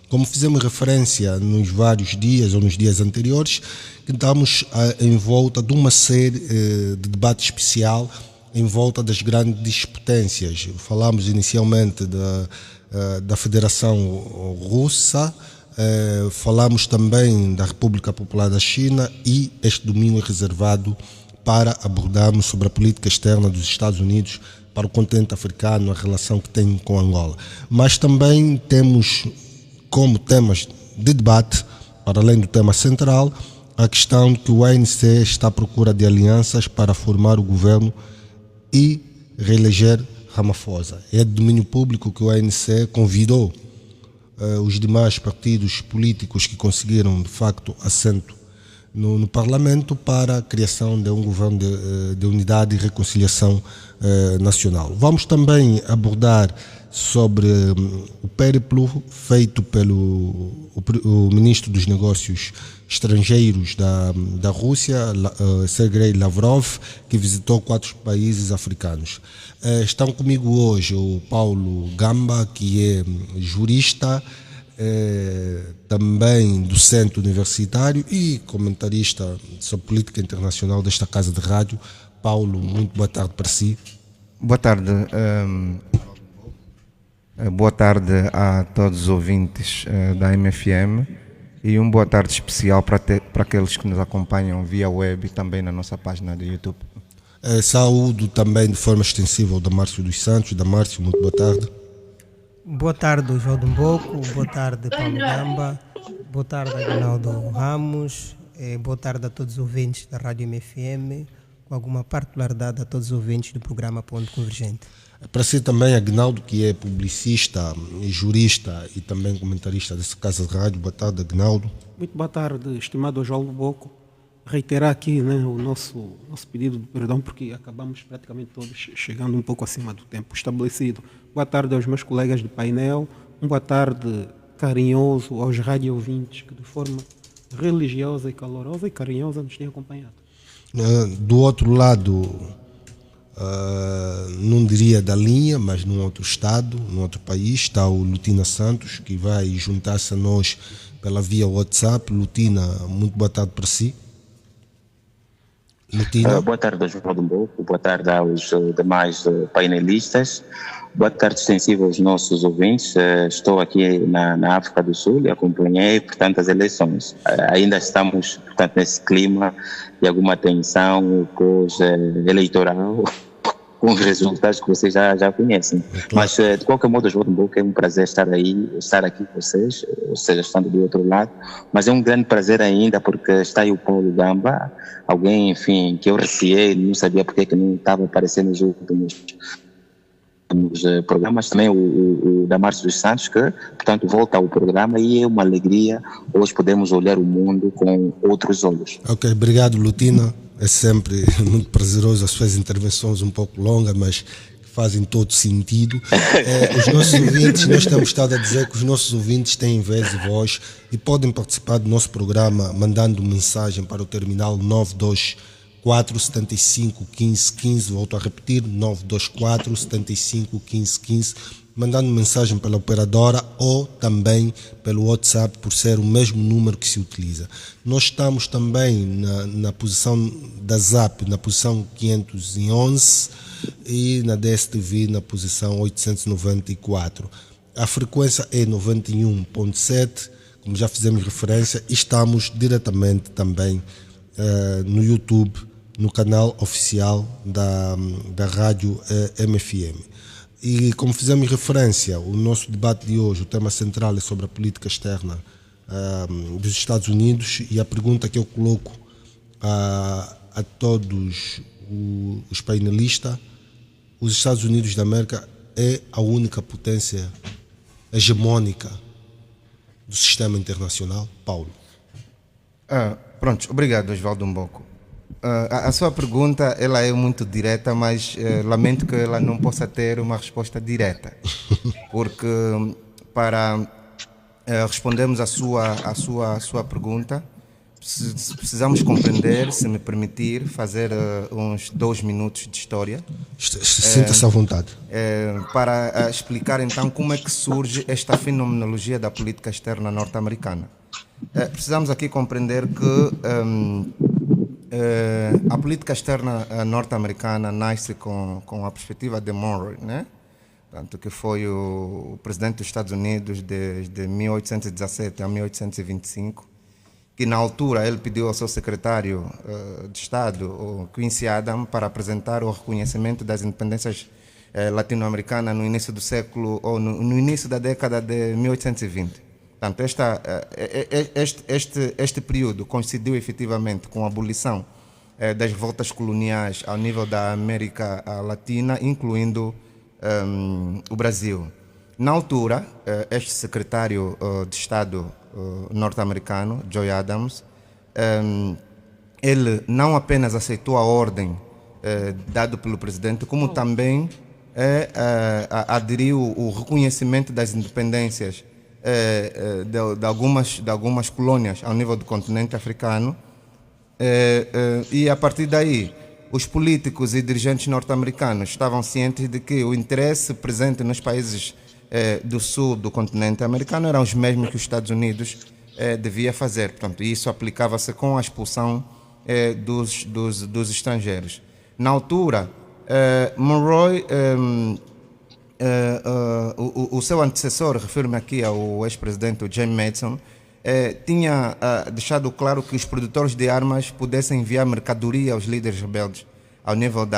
Como fizemos referência nos vários dias ou nos dias anteriores, que estamos em volta de uma série de debate especial em volta das grandes potências. Falamos inicialmente da Federação Russa, falamos também da República Popular da China e este domingo é reservado para abordarmos sobre a política externa dos Estados Unidos para o continente africano, a relação que tem com Angola. Mas também temos como temas de debate, para além do tema central, a questão de que o ANC está à procura de alianças para formar o governo e reeleger Ramaphosa. É de domínio público que o ANC convidou os demais partidos políticos que conseguiram, de facto, assento no Parlamento para a criação de um governo de unidade e reconciliação nacional. Vamos também abordar sobre o périplo feito pelo o ministro dos Negócios Estrangeiros da Rússia, Sergei Lavrov, que visitou 4 países africanos. Estão comigo hoje o Paulo Gamba, que é jurista, também docente universitário e comentarista sobre política internacional desta casa de rádio. Paulo, muito boa tarde para si. Boa tarde. Boa tarde a todos os ouvintes da MFM e uma boa tarde especial para aqueles que nos acompanham via web e também na nossa página do YouTube. Saúdo também de forma extensiva o Damárcio dos Santos. Damárcio, muito boa tarde. Boa tarde, João de Mboco. Boa tarde, Paulo Gamba. Boa tarde, Aguinaldo Ramos. Boa tarde a todos os ouvintes da Rádio MFM, com alguma particularidade a todos os ouvintes do programa Ponto Convergente. Para si também, Aguinaldo, que é publicista, jurista e também comentarista dessa casa de rádio. Boa tarde, Aguinaldo. Muito boa tarde, estimado João de Mboco. Reiterar aqui, né, o nosso pedido de perdão, porque acabamos praticamente todos chegando um pouco acima do tempo estabelecido. Boa tarde aos meus colegas de painel, boa tarde carinhoso aos rádio ouvintes que de forma religiosa e calorosa e carinhosa nos têm acompanhado. Do outro lado, não diria da linha, mas num outro estado, num outro país, está o Lutina Santos, que vai juntar-se a nós pela via WhatsApp. Lutina, muito boa tarde para si. Boa tarde, João de Mboco. Boa tarde aos demais painelistas. Boa tarde extensiva aos nossos ouvintes. Estou aqui na África do Sul e acompanhei, portanto, as eleições. Ainda estamos, portanto, nesse clima de alguma tensão pós-eleitoral, com os resultados que vocês já conhecem. Mas, de qualquer modo, João de Mboco, é um prazer estar aqui com vocês, ou seja, estando do outro lado. Mas é um grande prazer ainda, porque está aí o Paulo Gamba, alguém, enfim, que eu receei, não sabia porque que não estava aparecendo nos últimos programas. Também o Damárcio dos Santos, que, portanto, volta ao programa e é uma alegria hoje podemos olhar o mundo com outros olhos. Ok, obrigado, Lutina. É sempre muito prazeroso as suas intervenções um pouco longas, mas que fazem todo sentido. Os nossos ouvintes, nós temos estado a dizer que os nossos ouvintes têm vez e voz e podem participar do nosso programa mandando mensagem para o terminal 924 75 15 15, volto a repetir, 924 75 15 15, mandando mensagem pela operadora ou também pelo WhatsApp, por ser o mesmo número que se utiliza. Nós estamos também na posição da ZAP, na posição 511 e na DSTV na posição 894. A frequência é 91.7, como já fizemos referência, e estamos diretamente também no YouTube, no canal oficial da Rádio MFM. E como fizemos referência, o nosso debate de hoje, o tema central é sobre a política externa dos Estados Unidos, e a pergunta que eu coloco a todos os painelistas: os Estados Unidos da América é a única potência hegemônica do sistema internacional? Paulo. Pronto, obrigado, Osvaldo Mboco. A sua pergunta ela é muito direta, mas lamento que ela não possa ter uma resposta direta, porque para respondermos a sua pergunta, Precisamos compreender, se me permitir, fazer uns 2 minutos de história. Sinta-se à vontade. Para explicar então como é que surge esta fenomenologia da política externa norte-americana. Precisamos aqui compreender que a política externa norte-americana nasce com a perspectiva de Monroe, né? Tanto que foi o presidente dos Estados Unidos desde 1817 a 1825, que na altura ele pediu ao seu secretário de Estado, o Quincy Adams, para apresentar o reconhecimento das independências latino-americanas no início do século, ou no início da década de 1820. Portanto, este período coincidiu efetivamente com a abolição das revoltas coloniais ao nível da América Latina, incluindo o Brasil. Na altura, este secretário de Estado norte-americano, Joy Adams, ele não apenas aceitou a ordem dada pelo presidente, como também aderiu o reconhecimento das independências de algumas colônias ao nível do continente africano, e a partir daí os políticos e dirigentes norte-americanos estavam cientes de que o interesse presente nos países do sul do continente americano eram os mesmos que os Estados Unidos devia fazer. Portanto, isso aplicava-se com a expulsão dos estrangeiros. Na altura, Monroe, o seu antecessor, refiro-me aqui ao ex-presidente James Madison, tinha deixado claro que os produtores de armas pudessem enviar mercadoria aos líderes rebeldes ao nível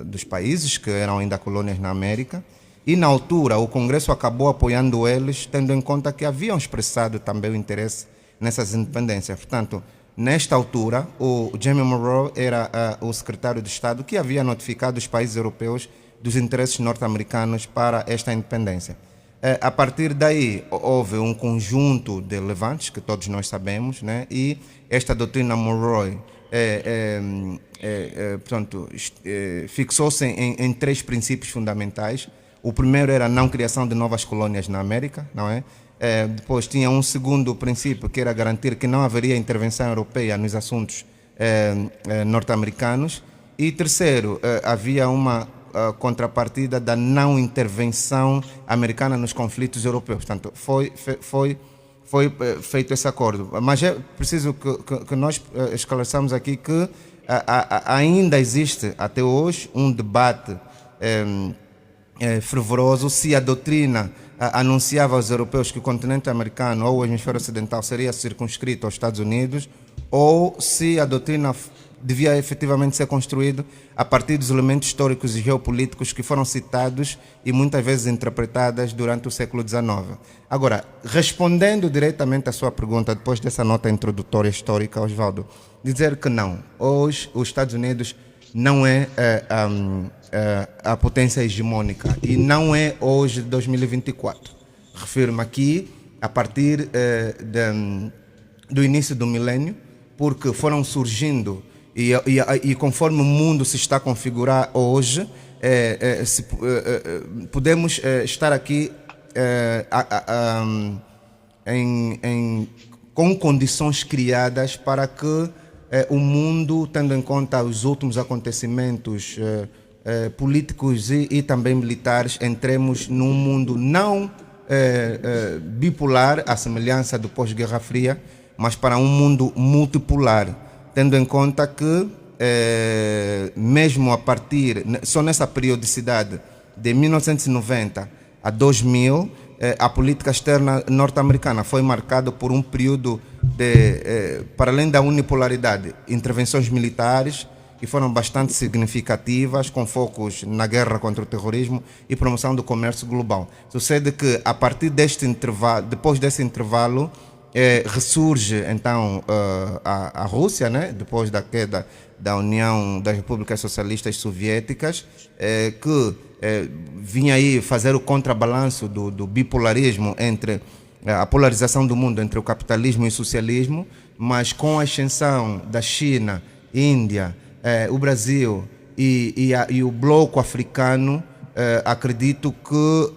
dos países que eram ainda colônias na América. E na altura o Congresso acabou apoiando eles, tendo em conta que haviam expressado também o interesse nessas independências. Portanto, nesta altura, o James Monroe era o secretário de Estado que havia notificado os países europeus dos interesses norte-americanos para esta independência. A partir daí, houve um conjunto de levantes, que todos nós sabemos, né? E esta doutrina Monroe fixou-se em 3 princípios fundamentais. O primeiro era a não criação de novas colônias na América, não é? Depois tinha um segundo princípio, que era garantir que não haveria intervenção europeia nos assuntos norte-americanos. E terceiro, havia uma contrapartida da não intervenção americana nos conflitos europeus. Portanto, foi feito esse acordo. Mas é preciso que nós esclareçamos aqui que ainda existe até hoje um debate fervoroso se a doutrina anunciava aos europeus que o continente americano ou o hemisfério ocidental seria circunscrito aos Estados Unidos, ou se a doutrina devia efetivamente ser construído a partir dos elementos históricos e geopolíticos que foram citados e muitas vezes interpretadas durante o século XIX. Agora, respondendo diretamente à sua pergunta, depois dessa nota introdutória histórica, Osvaldo, dizer que não, hoje os Estados Unidos não é a potência hegemônica e não é hoje 2024. Refiro-me aqui a partir do início do milênio, porque foram surgindo e conforme o mundo se está a configurar hoje, podemos estar aqui com condições criadas para que o mundo, tendo em conta os últimos acontecimentos políticos e também militares, entremos num mundo não bipolar, à semelhança do pós-Guerra Fria, mas para um mundo multipolar, tendo em conta que mesmo a partir, só nessa periodicidade de 1990 a 2000, a política externa norte-americana foi marcada por um período para além da unipolaridade, intervenções militares que foram bastante significativas, com focos na guerra contra o terrorismo e promoção do comércio global. Sucede que a partir deste intervalo, depois desse intervalo, ressurge então a Rússia, né? Depois da queda da União das Repúblicas Socialistas Soviéticas, que vinha aí fazer o contrabalanço do bipolarismo entre a polarização do mundo entre o capitalismo e o socialismo, mas com a ascensão da China, Índia, o Brasil e o bloco africano, acredito que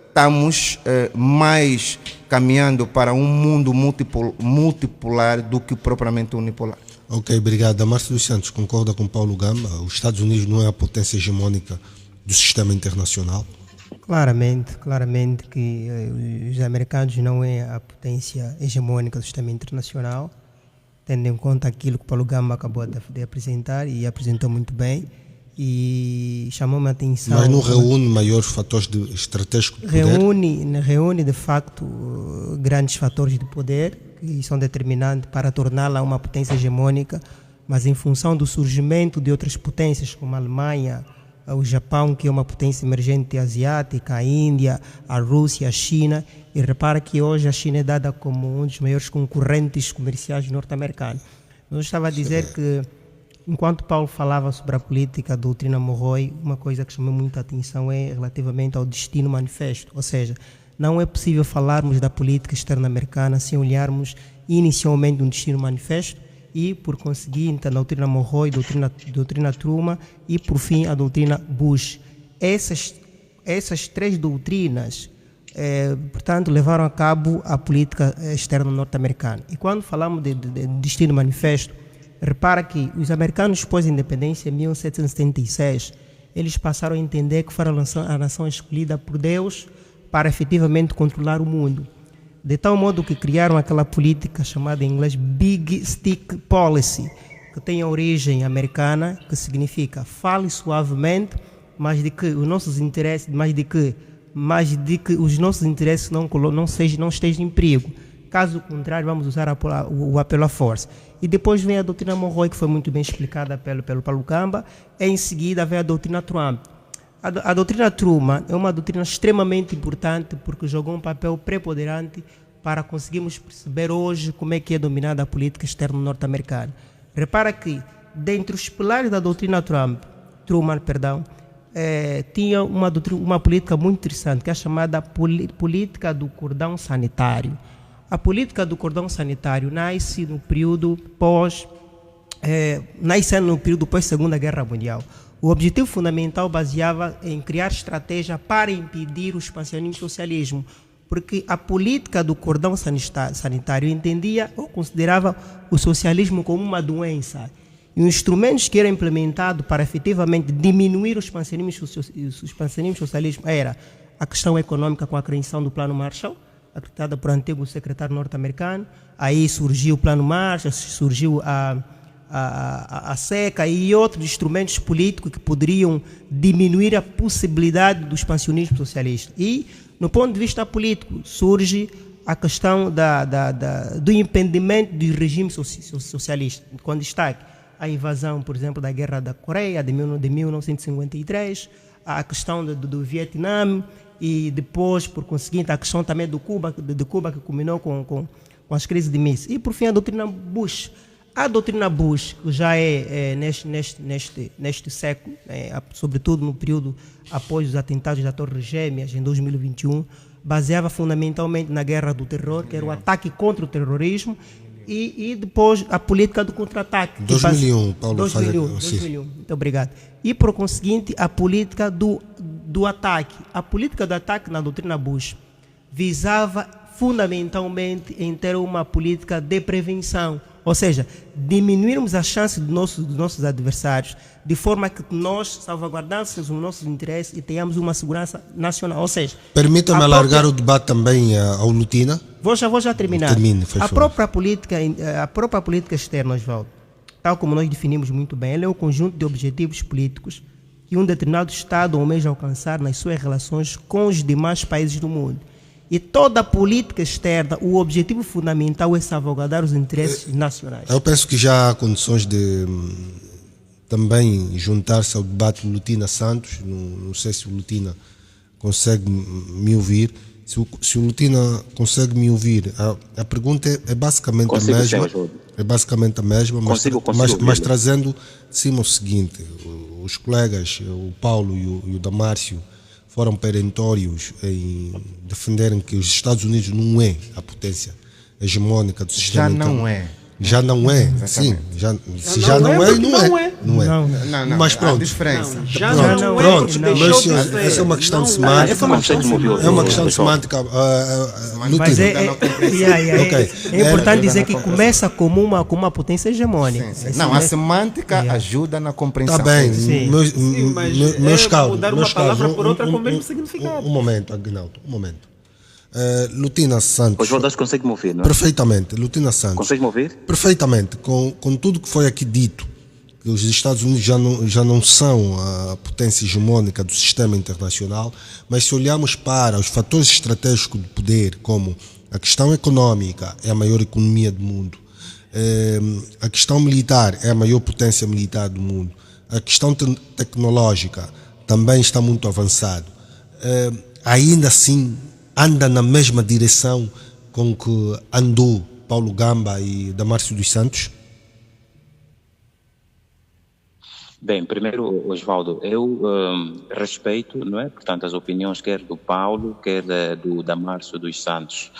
estamos mais caminhando para um mundo multipolar do que propriamente unipolar. Ok, obrigado. Márcio dos Santos concorda com Paulo Gamba? Os Estados Unidos não é a potência hegemônica do sistema internacional? Claramente que os americanos não é a potência hegemônica do sistema internacional, tendo em conta aquilo que Paulo Gamba acabou de apresentar e apresentou muito bem, e chamou-me a atenção. Mas não reúne maiores fatores estratégicos de poder? Reúne de facto grandes fatores de poder que são determinantes para torná-la uma potência hegemônica, mas em função do surgimento de outras potências como a Alemanha, o Japão, que é uma potência emergente asiática, a Índia, a Rússia, a China, e repara que hoje a China é dada como um dos maiores concorrentes comerciais norte-americanos. Eu estava a dizer que, enquanto Paulo falava sobre a política, a doutrina Monroe, uma coisa que chamou muita atenção é relativamente ao destino manifesto, ou seja, não é possível falarmos da política externa americana sem olharmos inicialmente um destino manifesto, e, por conseguinte, a doutrina Monroe, doutrina Truman e, por fim, a doutrina Bush. Essas três doutrinas, portanto, levaram a cabo a política externa norte-americana. E quando falamos de destino manifesto, repara que os americanos, depois da independência, em 1776, eles passaram a entender que foram a nação escolhida por Deus para efetivamente controlar o mundo. De tal modo que criaram aquela política chamada em inglês Big Stick Policy, que tem a origem americana, que significa fale suavemente, mas de que os nossos interesses, os nossos interesses não estejam em perigo. Caso contrário, vamos usar o apelo à força. E depois vem a doutrina Monroe, que foi muito bem explicada pelo Paulo Gamba. Em seguida vem a doutrina Trump. A doutrina Truman é uma doutrina extremamente importante porque jogou um papel preponderante para conseguirmos perceber hoje como é que é dominada a política externa norte-americana. Repara que, dentre os pilares da doutrina Truman, tinha uma política muito interessante, que é a chamada política do cordão sanitário. A política do cordão sanitário nasce no período pós-Segunda Guerra Mundial. O objetivo fundamental baseava em criar estratégia para impedir o expansionismo do socialismo, porque a política do cordão sanitário entendia ou considerava o socialismo como uma doença. E os instrumentos que eram implementados para efetivamente diminuir o expansionismo do socialismo era a questão econômica com a criação do Plano Marshall, acreditada por antigo secretário norte-americano. Aí surgiu o Plano Marshall, surgiu a seca e outros instrumentos políticos que poderiam diminuir a possibilidade do expansionismo socialista. E, no ponto de vista político, surge a questão do impedimento do regime socialista, com destaque a invasão, por exemplo, da Guerra da Coreia de 1953, a questão do Vietnã e depois, por conseguinte, a questão também de Cuba que culminou com as crises de mísseis. E, por fim, a doutrina Bush. A doutrina Bush, que já neste século, sobretudo no período após os atentados da Torre Gêmeas, em 2021, baseava fundamentalmente na guerra do terror, que era o ataque contra o terrorismo, e depois a política do contra-ataque. 2001, Paulo. 2001, muito obrigado. E, por conseguinte, a política do ataque. A política do ataque na doutrina Bush visava fundamentalmente em ter uma política de prevenção, ou seja, diminuirmos a chance dos nossos adversários, de forma que nós salvaguardássemos os nossos interesses e tenhamos uma segurança nacional. Ou seja, permita-me alargar o debate também ao Lutina. Vou já terminar. Termine, a própria política externa, Osvaldo, tal como nós definimos muito bem, ela é um conjunto de objetivos políticos que um determinado Estado almeja alcançar nas suas relações com os demais países do mundo. E toda a política externa, o objetivo fundamental é salvaguardar os interesses nacionais. Eu penso que já há condições de também juntar-se ao debate do Lutina Santos. Não sei se o Lutina consegue me ouvir. Se o Lutina consegue me ouvir, a pergunta é basicamente a mesma. É basicamente a mesma, mas trazendo de cima o seguinte: os colegas, o Paulo e o Damárcio, foram perentórios em defenderem que os Estados Unidos não é a potência hegemônica do sistema. Já não é. Já não é, sim. Se já não é, não é. Não é. Não, Mas pronto. há diferença. Já Pronto, não é, pronto. porque Meus deixou de senhores, ser. essa é uma questão Não, semântica. essa é uma questão É uma questão semântica. Mas Lutina. Ok. é importante dizer que começa como uma potência hegemônica. Sim. Não, a semântica ajuda na compreensão. Está bem, Sim. meus caros. mudar uma Meus caros, palavra por outra com o mesmo significado. Um momento, Aguinaldo, um momento. Lutina Santos. Os Valdas conseguem me ouvir, não é? Perfeitamente, Lutina Santos. Consegue me ouvir? Perfeitamente, com tudo que foi aqui dito, que os Estados Unidos já não são a potência hegemônica do sistema internacional, mas se olharmos para os fatores estratégicos do poder, como a questão econômica é a maior economia do mundo, a questão militar é a maior potência militar do mundo, a questão tecnológica também está muito avançado, ainda assim anda na mesma direção com que andou Paulo Gamba e Damárcio dos Santos? Bem, primeiro, Osvaldo, eu respeito, não é? Portanto, as opiniões quer do Paulo, quer do Damárcio dos Santos.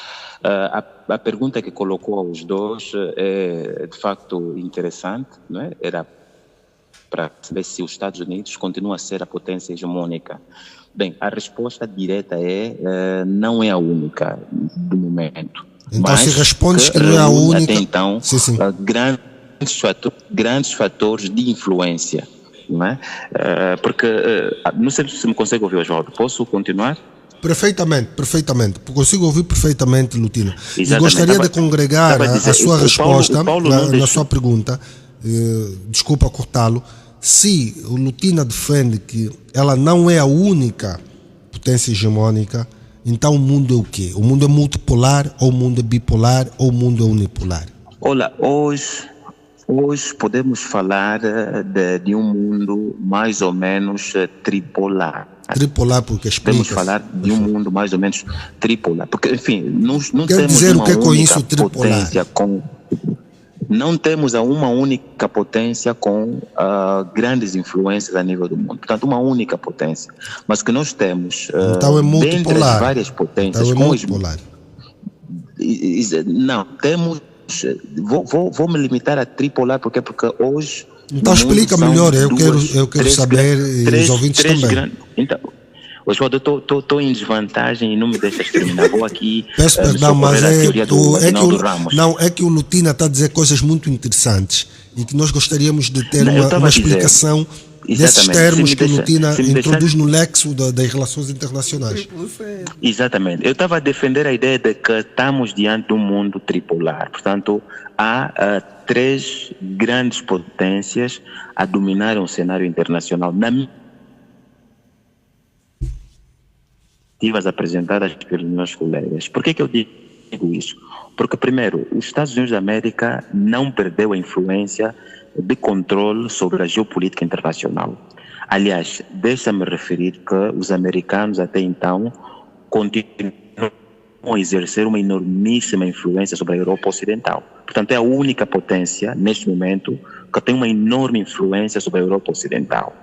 A pergunta que colocou aos dois é de facto interessante, não é? Era para saber se os Estados Unidos continuam a ser a potência hegemônica. Bem, a resposta direta não é a única do momento. Então, mas se respondes que não é a única... Até então, sim. Grandes fatores de influência, não é? Porque, não sei se me consegue ouvir, Osvaldo, posso continuar? Perfeitamente. Consigo ouvir perfeitamente, Lutina. Exatamente. E gostaria de congregar a sua resposta na sua pergunta, desculpa cortá-lo, se o Lutina defende que ela não é a única potência hegemônica, então o mundo é o quê? O mundo é multipolar, ou o mundo é bipolar, ou o mundo é unipolar? Olha, hoje podemos falar de um mundo mais ou menos tripolar. Tripolar porque explica. Podemos falar de um mundo mais ou menos tripolar. Porque, enfim, não Quer temos dizer uma o que é com única isso tripolar? potência não temos uma única potência com grandes influências a nível do mundo. Portanto, uma única potência. Mas que nós temos então é multipolar. dentre as várias potências. Então é multipolar. Não, temos... Vou me limitar a tripolar porque hoje... Então explica melhor, eu quero saber e os ouvintes também. Então, Osvaldo, eu estou em desvantagem e não me deixas terminar. Vou aqui. Peço perdão, mas é que o Lutina está a dizer coisas muito interessantes e que nós gostaríamos de ter uma explicação desses termos que o Lutina introduz no lexo das relações internacionais. Exatamente. Eu estava a defender a ideia de que estamos diante de um mundo tripolar. Portanto, há três grandes potências a dominar o cenário internacional. Apresentadas pelos meus colegas. Por que eu digo isso? Porque, primeiro, os Estados Unidos da América não perdeu a influência de controle sobre a geopolítica internacional. Aliás, deixa-me referir que os americanos até então continuam a exercer uma enormíssima influência sobre a Europa Ocidental. Portanto, é a única potência, neste momento, que tem uma enorme influência sobre a Europa Ocidental.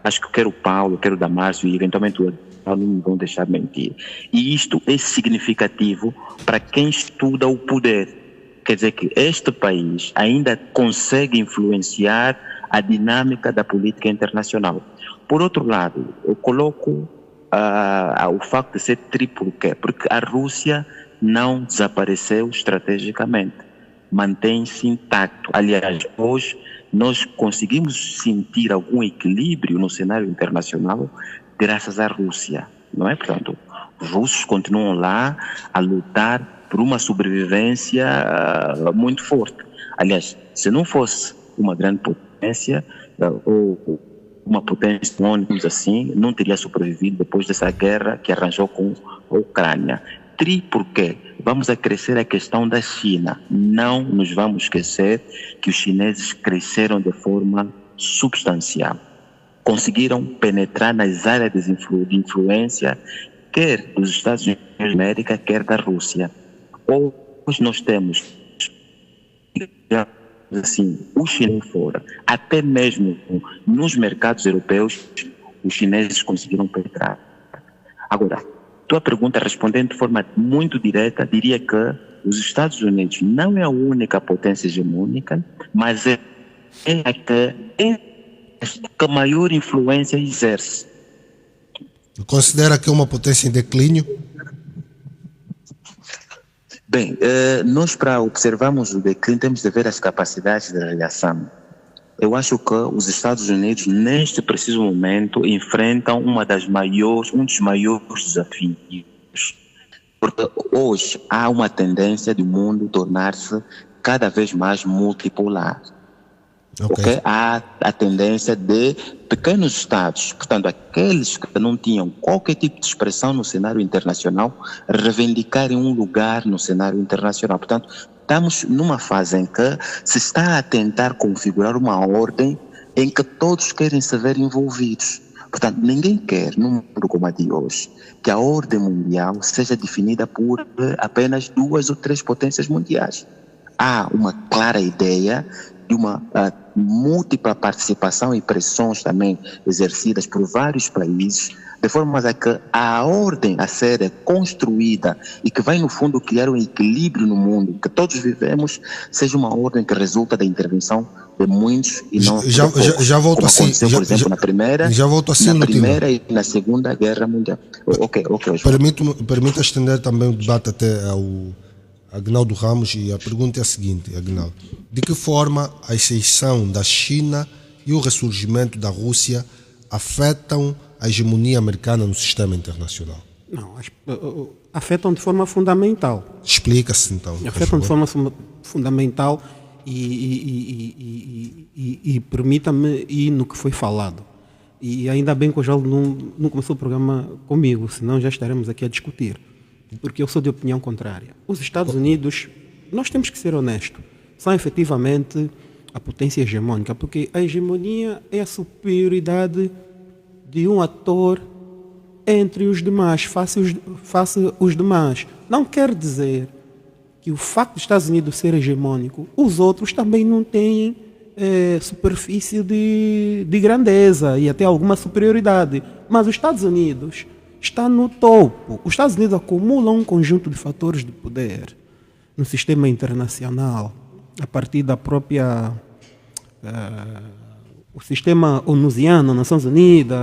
Acho que quer o Paulo, quer o Damárcio e eventualmente o não me vão deixar mentir. E isto é significativo para quem estuda o poder. Quer dizer que este país ainda consegue influenciar a dinâmica da política internacional. Por outro lado, eu coloco o facto de ser triplo, porque a Rússia não desapareceu estrategicamente, mantém-se intacto. Aliás, hoje nós conseguimos sentir algum equilíbrio no cenário internacional graças à Rússia, não é? Portanto, os russos continuam lá a lutar por uma sobrevivência muito forte. Aliás, se não fosse uma grande potência, ou uma potência, digamos assim, não teria sobrevivido depois dessa guerra que arranjou com a Ucrânia. Porque vamos acrescer a questão da China. Não nos vamos esquecer que os chineses cresceram de forma substancial. Conseguiram penetrar nas áreas de influência, quer dos Estados Unidos da América, quer da Rússia. Hoje nós temos, assim, o chinês fora, até mesmo nos mercados europeus, os chineses conseguiram penetrar. Agora, tua pergunta, respondendo de forma muito direta, diria que os Estados Unidos não é a única potência hegemônica, mas é a que a maior influência exerce. Considera que é uma potência em declínio? Bem, nós para observarmos o declínio temos de ver as capacidades de reação. Eu acho que os Estados Unidos, neste preciso momento, enfrentam um dos maiores desafios. Porque hoje há uma tendência do mundo tornar-se cada vez mais multipolar. Okay? Há a tendência de pequenos estados, portanto, aqueles que não tinham qualquer tipo de expressão no cenário internacional, reivindicarem um lugar no cenário internacional. Portanto, estamos numa fase em que se está a tentar configurar uma ordem em que todos querem se ver envolvidos. Portanto, ninguém quer, num mundo como a de hoje, que a ordem mundial seja definida por apenas 2 ou 3 potências mundiais. Há uma clara ideia de uma múltipla participação e pressões também exercidas por vários países, de forma a que a ordem a ser construída e que vai, no fundo, criar um equilíbrio no mundo, que todos vivemos, seja uma ordem que resulta da intervenção de muitos e não de poucos, já volto como assim, aconteceu, por exemplo, na Primeira e na Segunda Guerra Mundial. Ok. Permita estender também o debate até ao Agnaldo Ramos, e a pergunta é a seguinte, Agnaldo: de que forma a ascensão da China e o ressurgimento da Rússia afetam a hegemonia americana no sistema internacional? Não, afetam de forma fundamental. Explica-se então. Afetam de forma fundamental e permita-me ir no que foi falado. E ainda bem que o João não começou o programa comigo, senão já estaremos aqui a discutir. Porque eu sou de opinião contrária. Os Estados Unidos, nós temos que ser honestos, são efetivamente a potência hegemônica, porque a hegemonia é a superioridade de um ator entre os demais, face os demais. Não quer dizer que o facto dos Estados Unidos ser hegemônico, os outros também não têm superfície de grandeza e até alguma superioridade. Mas os Estados Unidos está no topo. Os Estados Unidos acumulam um conjunto de fatores de poder no sistema internacional, a partir da própria o sistema onusiano, Nações Unidas,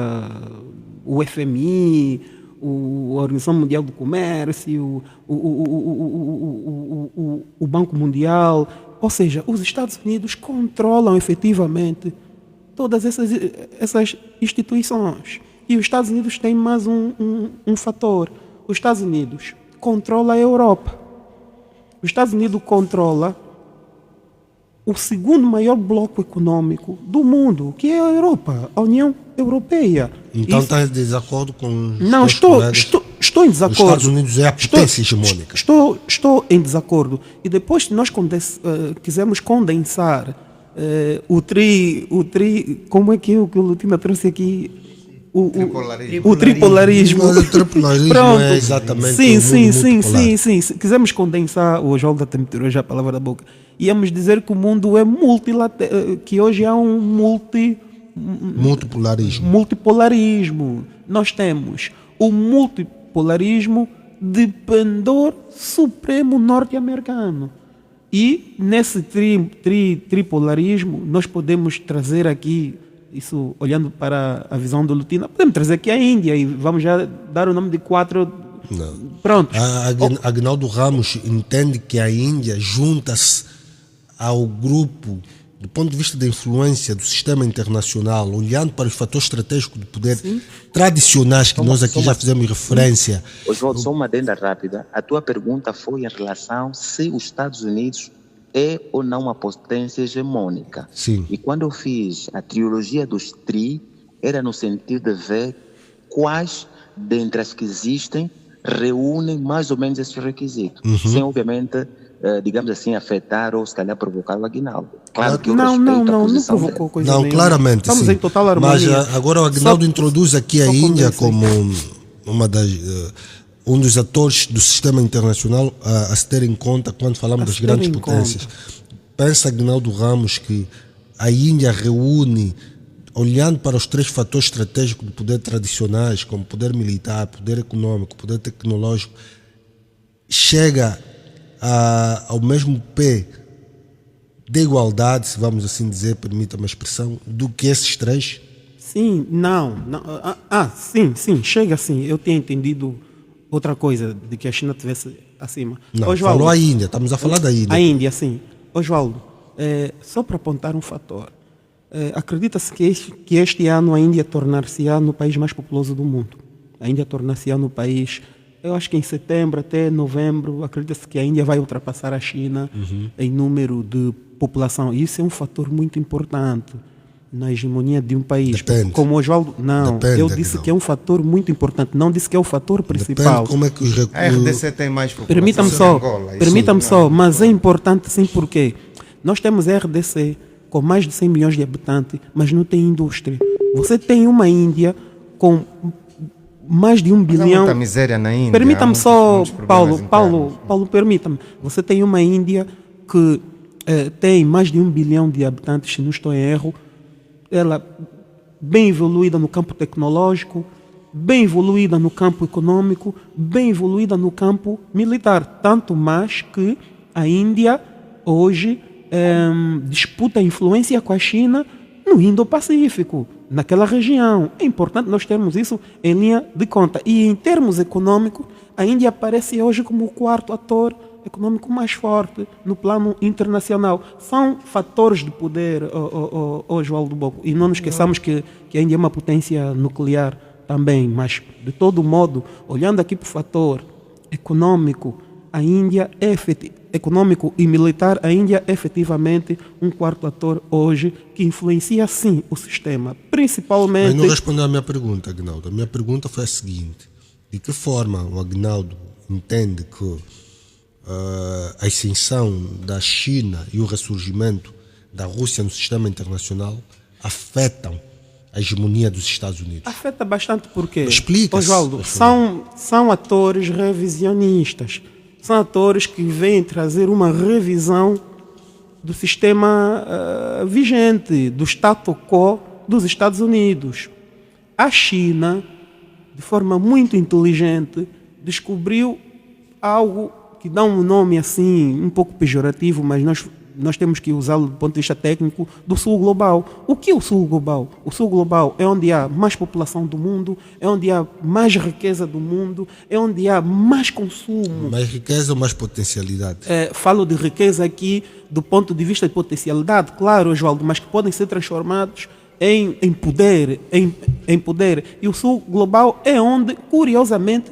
o FMI, a Organização Mundial do Comércio, o Banco Mundial. Ou seja, os Estados Unidos controlam efetivamente todas essas instituições. E os Estados Unidos têm mais um fator. Os Estados Unidos controla a Europa. Os Estados Unidos controla o segundo maior bloco econômico do mundo, que é a Europa, a União Europeia. Então está em desacordo com os Não, estou em desacordo. Os Estados Unidos é a potência hegemônica. Estou em desacordo. E depois, se nós quisermos condensar o tri, como é que o Lutina trouxe aqui? O tripolarismo. O tripolarismo Pronto. é exatamente sim. Se quisermos condensar, o João até me tirou já a palavra da boca, íamos dizer que o mundo é multilateral, que hoje há um multipolarismo. Nós temos o multipolarismo de pendor supremo norte-americano. E nesse tripolarismo nós podemos trazer aqui, isso olhando para a visão do Lutina, podemos trazer aqui a Índia e vamos já dar o nome de 4. Não. Pronto. Agnaldo Ramos entende que a Índia junta-se ao grupo, do ponto de vista da influência do sistema internacional, olhando para os fatores estratégicos do poder tradicionais que nós aqui já fizemos referência. Oswaldo, só uma adenda rápida. A tua pergunta foi em relação se os Estados Unidos é ou não uma potência hegemônica. Sim. E quando eu fiz a trilogia dos TRI, era no sentido de ver quais dentre as que existem reúnem mais ou menos esses requisitos, sem obviamente, digamos assim, afetar ou se calhar provocar o Aguinaldo. Claro que eu respeito a posição não provocou coisa nenhuma. Claramente, estamos sim. em total harmonia. Mas agora o Aguinaldo introduz aqui a Índia como um dos atores do sistema internacional a se ter em conta quando falamos das grandes potências. Pensa, Agnaldo Ramos, que a Índia reúne, olhando para os 3 fatores estratégicos do poder tradicionais, como poder militar, poder econômico, poder tecnológico, chega ao mesmo pé de igualdade, se vamos assim dizer, permita-me a expressão, do que esses três? Sim, não. Sim, chega assim. Eu tinha entendido outra coisa, de que a China estivesse acima. Não, Osvaldo, falou a Índia, estamos a falar da Índia. A Índia, sim. Osvaldo, só para apontar um fator. Acredita-se que este ano a Índia tornar-se-á no país mais populoso do mundo. A Índia tornar-se-á no país, eu acho que em setembro até novembro, acredita-se que a Índia vai ultrapassar a China em número de população. Isso é um fator muito importante na hegemonia de um país. Depende. Como o Osvaldo, não, Depende, eu disse que é um fator muito importante, não disse que é o fator principal. Depende como é que os A RDC tem mais população Permita-me que só, Angola. Isso permita-me não- só, mas é importante sim, porque nós temos a RDC com mais de 100 milhões de habitantes, mas não tem indústria. Você tem uma Índia com mais de 1 Mas há bilhão. muita miséria na Índia. há Permita-me muitos- só, muitos problemas internos. Paulo, permita-me. Você tem uma Índia que tem mais de 1 bilhão de habitantes, se não estou em erro. Ela bem evoluída no campo tecnológico, bem evoluída no campo econômico, bem evoluída no campo militar. Tanto mais que a Índia hoje disputa influência com a China no Indo-Pacífico, naquela região. É importante nós termos isso em linha de conta. E em termos econômicos, a Índia aparece hoje como o quarto ator econômico mais forte no plano internacional. São fatores de poder, Osvaldo Boco. E não nos esqueçamos que a Índia é uma potência nuclear também, mas, de todo modo, olhando aqui para o fator econômico, a Índia é econômico e militar, a Índia é efetivamente um quarto ator hoje que influencia, sim, o sistema. Principalmente... Mas não respondeu à minha pergunta, Aguinaldo. A minha pergunta foi a seguinte: de que forma o Aguinaldo entende que a ascensão da China e o ressurgimento da Rússia no sistema internacional afetam a hegemonia dos Estados Unidos? Afeta bastante porque, Explica-se, Osvaldo, por favor. são atores revisionistas. São atores que vêm trazer uma revisão do sistema vigente, do status quo dos Estados Unidos. A China, de forma muito inteligente, descobriu algo que dá um nome assim, um pouco pejorativo, mas nós temos que usá-lo do ponto de vista técnico, do Sul Global. O que é o Sul Global? O Sul Global é onde há mais população do mundo, é onde há mais riqueza do mundo, é onde há mais consumo. Mais riqueza ou mais potencialidade? Falo de riqueza aqui do ponto de vista de potencialidade, claro, Osvaldo, mas que podem ser transformados em poder, em poder. E o Sul Global é onde, curiosamente,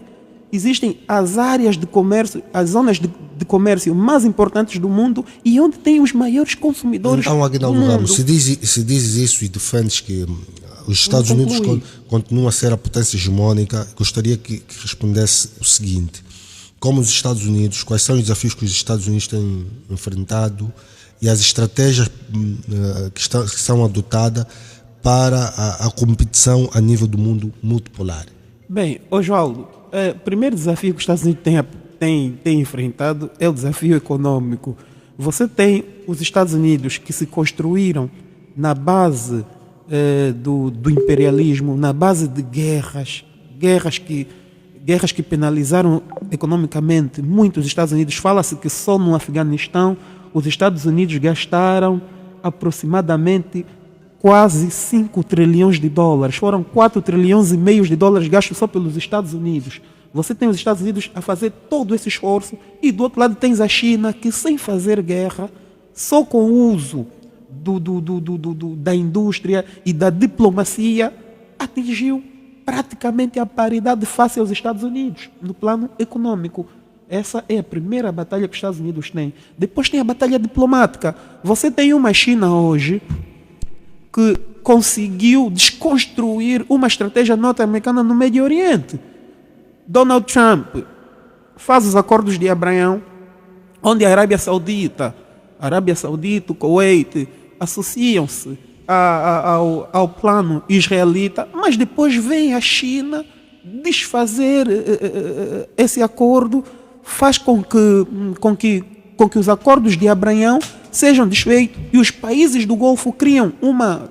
existem as áreas de comércio, as zonas de comércio mais importantes do mundo e onde tem os maiores consumidores Então, do Aguinaldo mundo. Ramos, se dizes isso e defendes que os Estados Vou Unidos concluir. continuam a ser a potência hegemónica, gostaria que respondesse o seguinte: como os Estados Unidos, quais são os desafios que os Estados Unidos têm enfrentado e as estratégias que são adotadas para a competição a nível do mundo multipolar? Bem, Osvaldo, o primeiro desafio que os Estados Unidos têm enfrentado é o desafio econômico. Você tem os Estados Unidos que se construíram na base do imperialismo, na base de guerras que penalizaram economicamente muitos Estados Unidos. Fala-se que só no Afeganistão os Estados Unidos gastaram aproximadamente quase 5 trilhões de dólares. Foram 4 trilhões e meio de dólares gastos só pelos Estados Unidos. Você tem os Estados Unidos a fazer todo esse esforço e do outro lado tens a China que, sem fazer guerra, só com o uso da indústria e da diplomacia, atingiu praticamente a paridade face aos Estados Unidos no plano econômico. Essa é a primeira batalha que os Estados Unidos têm. Depois tem a batalha diplomática. Você tem uma China hoje que conseguiu desconstruir uma estratégia norte-americana no Médio Oriente. Donald Trump faz os acordos de Abraão, onde a Arábia Saudita, o Kuwait, associam-se ao plano israelita, mas depois vem a China desfazer esse acordo, faz com que os acordos de Abraão sejam desfeitos e os países do Golfo criam uma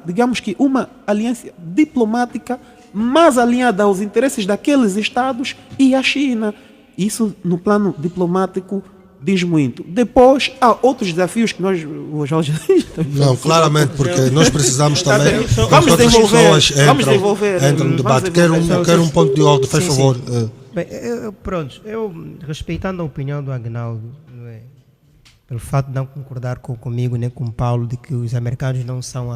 aliança diplomática mais alinhada aos interesses daqueles estados e a China. Isso, no plano diplomático, diz muito. Depois, há outros desafios que nós, o Jorge... Não, claramente, porque nós precisamos também que Vamos outras desenvolver, pessoas vamos desenvolver. entram no Vamos debate. desenvolver. Quero um ponto de ordem, faz Sim, favor. Bem, pronto, eu respeitando a opinião do Agnaldo, não é? Pelo fato de não concordar comigo nem com o Paulo de que os americanos não são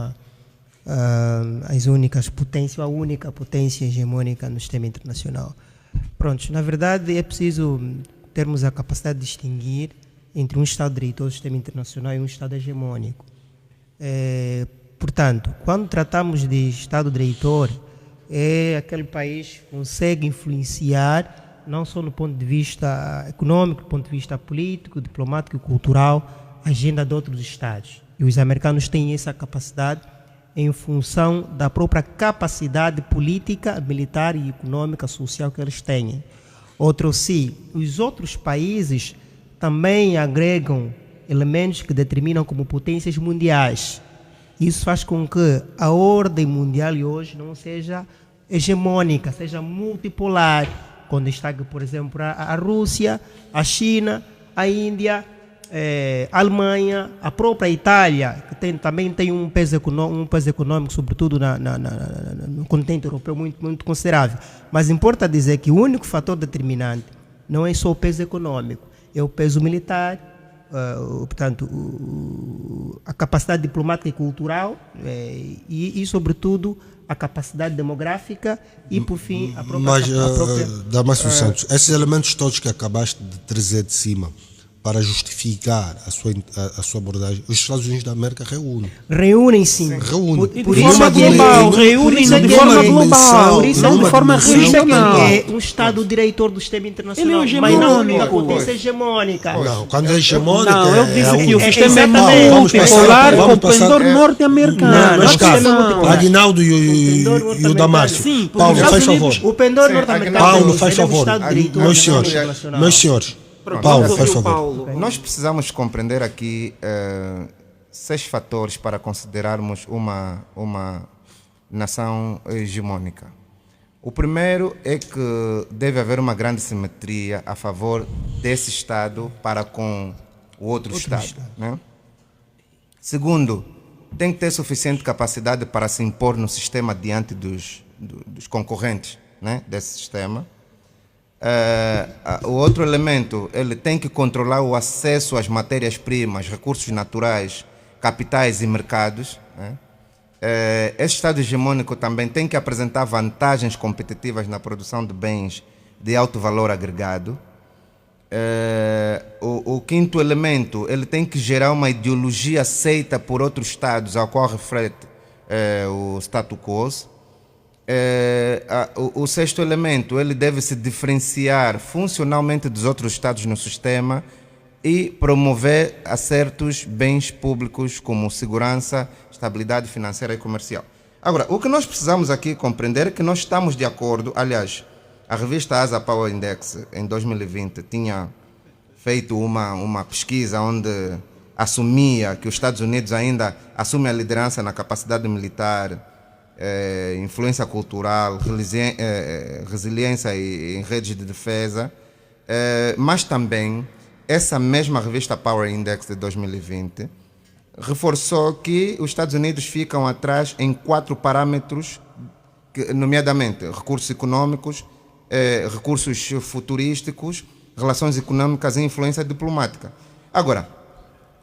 as únicas potências, a única potência hegemônica no sistema internacional. Pronto, na verdade é preciso termos a capacidade de distinguir entre um Estado direitor do sistema internacional e um Estado hegemônico. Portanto, quando tratamos de Estado direitor, é aquele país que consegue influenciar não só no ponto de vista econômico, do ponto de vista político, diplomático e cultural, a agenda de outros Estados. E os americanos têm essa capacidade em função da própria capacidade política, militar e econômica, social que eles têm. Os outros países também agregam elementos que determinam como potências mundiais. Isso faz com que a ordem mundial hoje não seja hegemônica, seja multipolar, quando está, por exemplo, a Rússia, a China, a Índia, a Alemanha, a própria Itália, que também tem um peso econômico, sobretudo no continente europeu, muito, muito considerável. Mas importa dizer que o único fator determinante não é só o peso econômico, é o peso militar, portanto, a capacidade diplomática e cultural e, sobretudo, a capacidade demográfica e, por fim, a própria... Mas, Damasio Santos, esses elementos todos que acabaste de trazer de cima para justificar a sua abordagem, os Estados Unidos da América reúnem sim. Reúnem. Por de isso forma global, reúnem de forma global, por isso de forma regional. É um Estado direitor do sistema internacional, Ele é mas não uma hegemônico. potência hegemônica. Não, quando é hegemônica... Não, eu disse que o sistema é exatamente. multipolar com o Vamos passar- pendor norte-americano. Mas Não, cá, não. Aguinaldo e o Damasio. Sim, porque Paulo, os faz Estados favor. Unidos- O pendor Sim, norte-americano Paulo, faz ele é um favor. Estado direitor Meus do senhores, sistema internacional. meus senhores. Pronto, Paulo, vamos faz ouvir o favor. Paulo. Nós precisamos compreender aqui 6 fatores para considerarmos uma nação hegemônica. O primeiro é que deve haver uma grande simetria a favor desse Estado para com o outro Estado. Né? Segundo, tem que ter suficiente capacidade para se impor no sistema diante dos concorrentes, né, desse sistema. O outro elemento, ele tem que controlar o acesso às matérias-primas, recursos naturais, capitais e mercados. Né? Esse Estado hegemônico também tem que apresentar vantagens competitivas na produção de bens de alto valor agregado. O quinto elemento, ele tem que gerar uma ideologia aceita por outros Estados, ao qual reflete o status quo. O sexto elemento, ele deve se diferenciar funcionalmente dos outros Estados no sistema e promover a certos bens públicos como segurança, estabilidade financeira e comercial. Agora, o que nós precisamos aqui compreender é que nós estamos de acordo, aliás, a revista Asia Power Index em 2020 tinha feito uma pesquisa onde assumia que os Estados Unidos ainda assumem a liderança na capacidade militar, influência cultural, resiliência em redes de defesa, mas também essa mesma revista Power Index de 2020 reforçou que os Estados Unidos ficam atrás em 4 parâmetros, nomeadamente recursos econômicos, recursos futurísticos, relações econômicas e influência diplomática. Agora,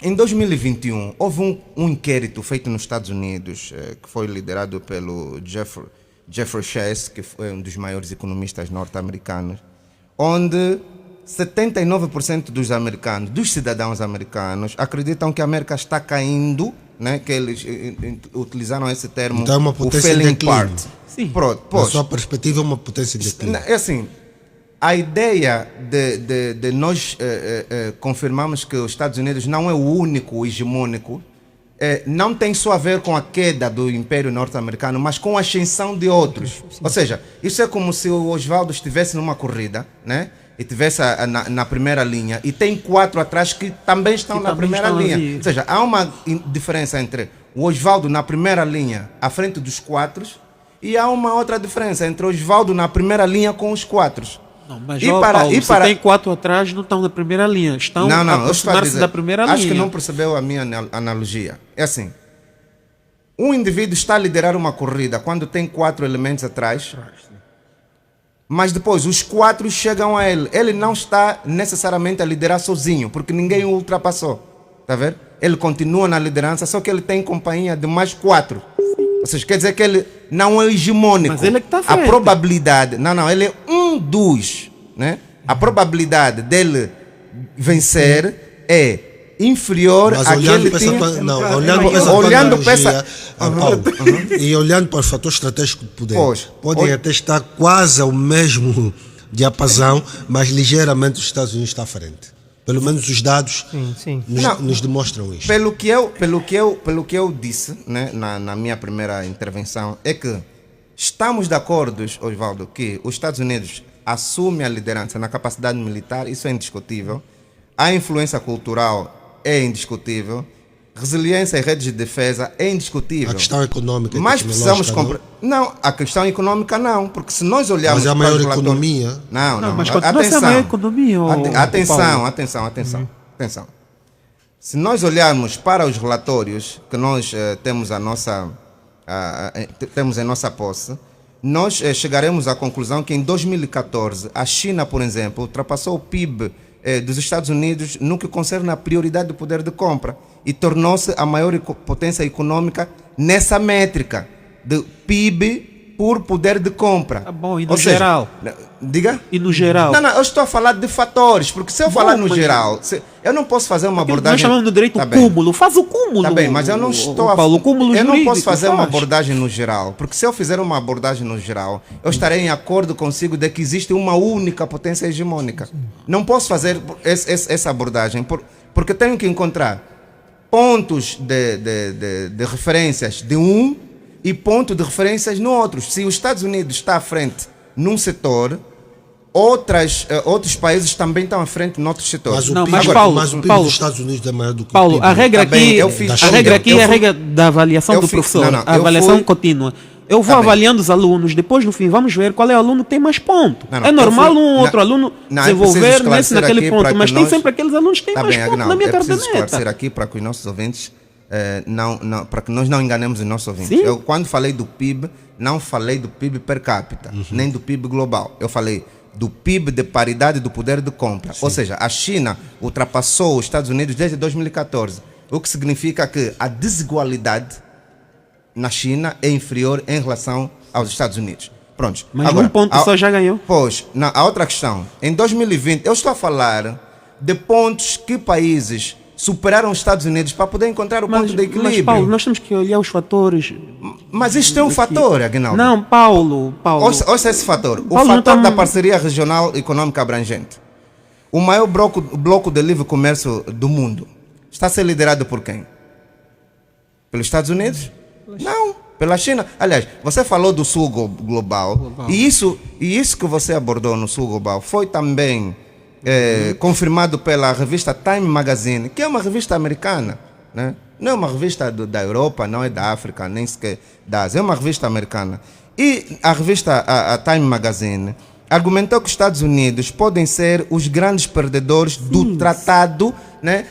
em 2021, houve um inquérito feito nos Estados Unidos, que foi liderado pelo Jeffrey Chase, que foi um dos maiores economistas norte-americanos, onde 79% dos cidadãos americanos, acreditam que a América está caindo, né, que eles utilizaram esse termo, Então é uma o potência em failing declínio. part. Sim. Pronto, Na sua perspectiva, é uma potência de declínio. é assim, a ideia de nós confirmarmos que os Estados Unidos não é o único hegemônico, não tem só a ver com a queda do Império Norte-Americano, mas com a ascensão de outros. Ou seja, isso é como se o Oswaldo estivesse numa corrida, né? E estivesse na primeira linha, e tem 4 atrás que também estão na primeira linha. Ou seja, há uma diferença entre o Oswaldo na primeira linha, à frente dos 4, e há uma outra diferença entre o Oswaldo na primeira linha com os 4. Não, mas Paulo, se tem 4 atrás, não estão na primeira linha. Estão a aproximar-se da primeira linha. Acho que não percebeu a minha analogia. É assim, um indivíduo está a liderar uma corrida quando tem 4 elementos atrás, mas depois os 4 chegam a ele. Ele não está necessariamente a liderar sozinho, porque ninguém o ultrapassou. Está a ver? Ele continua na liderança, só que ele tem companhia de mais 4. Ou seja, quer dizer que ele não é hegemônico. Mas ele é que está à frente. A probabilidade... Não, ele é um dos... Né? A probabilidade dele vencer é inferior àquele que tinha... Olhando para essa Paulo, e olhando para o fator estratégico de poder, podem até estar quase ao mesmo diapasão, mas ligeiramente os Estados Unidos estão à frente. Pelo menos os dados nos demonstram isso. Pelo que eu disse, né, na minha primeira intervenção, é que estamos de acordo, Osvaldo, que os Estados Unidos assumem a liderança na capacidade militar, isso é indiscutível. A influência cultural é indiscutível. Resiliência e redes de defesa é indiscutível. A questão econômica mas precisamos não, a questão econômica não, porque se nós olharmos... Mas é a maior economia. Não, mas atenção, a maior economia. Atenção. Se nós olharmos para os relatórios que nós temos temos em nossa posse, nós chegaremos à conclusão que em 2014 a China, por exemplo, ultrapassou o PIB dos Estados Unidos no que concerne a prioridade do poder de compra e tornou-se a maior potência econômica nessa métrica de PIB por poder de compra. Tá bom, e no geral? Diga? E no geral? Não, eu estou a falar de fatores, porque se eu falar no geral, eu não posso fazer uma abordagem... Nós chamamos no direito cúmulo, faz o cúmulo. Tá bem, mas eu não estou Paulo, cúmulo eu não posso fazer uma faz. abordagem no geral, porque se eu fizer uma abordagem no geral, eu estarei em acordo consigo de que existe uma única potência hegemônica. Não posso fazer essa abordagem, porque tenho que encontrar pontos de referências de um e ponto de referências no outro. Se os Estados Unidos está à frente num setor, outros países também estão à frente em outros setores. Mas o PIB dos Estados Unidos é maior do que Paulo, o PIB. A regra aqui é a regra da avaliação do professor, a avaliação contínua. Eu vou avaliando os alunos, depois no fim vamos ver qual é o aluno que tem mais ponto. É normal outro aluno desenvolver naquele ponto, mas tem sempre aqueles alunos que têm mais ponto na minha cardaneta. Preciso esclarecer aqui para que os nossos ouvintes, para que nós não enganemos os nossos ouvintes. Sim. Eu, quando falei do PIB, não falei do PIB per capita, nem do PIB global. Eu falei do PIB de paridade do poder de compra. Sim. Ou seja, a China ultrapassou os Estados Unidos desde 2014, o que significa que a desigualdade na China é inferior em relação aos Estados Unidos. Pronto. Mas agora, um ponto só já ganhou. Pois, a outra questão. Em 2020, eu estou a falar de pontos que países superaram os Estados Unidos para poder encontrar o ponto de equilíbrio. Mas, Paulo, nós temos que olhar os fatores. Mas isto é um fator, Aguinaldo. Não, Paulo. Ouça esse fator. O fator da parceria regional econômica abrangente. O maior bloco de livre comércio do mundo está a ser liderado por quem? Pelos Estados Unidos? Não, pela China. Aliás, você falou do Sul global. E isso que você abordou no Sul global foi também confirmado pela revista Time Magazine, que é uma revista americana, né? Não é uma revista da Europa, não é da África, nem sequer da Ásia, é uma revista americana. E a revista a Time Magazine argumentou que os Estados Unidos podem ser os grandes perdedores do tratado, né,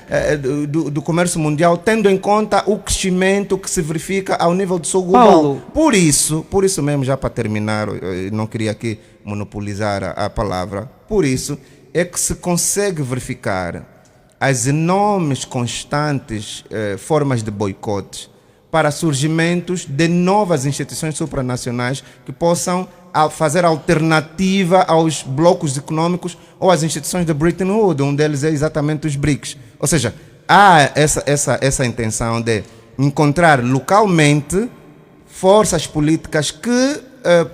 do comércio mundial, tendo em conta o crescimento que se verifica ao nível do sul global. Paulo. Por isso mesmo, já para terminar, eu não queria aqui monopolizar a palavra, por isso é que se consegue verificar as enormes, constantes formas de boicote para surgimentos de novas instituições supranacionais que possam fazer alternativa aos blocos econômicos ou às instituições de Bretton Woods, um deles é exatamente os BRICS. Ou seja, há essa intenção de encontrar localmente forças políticas que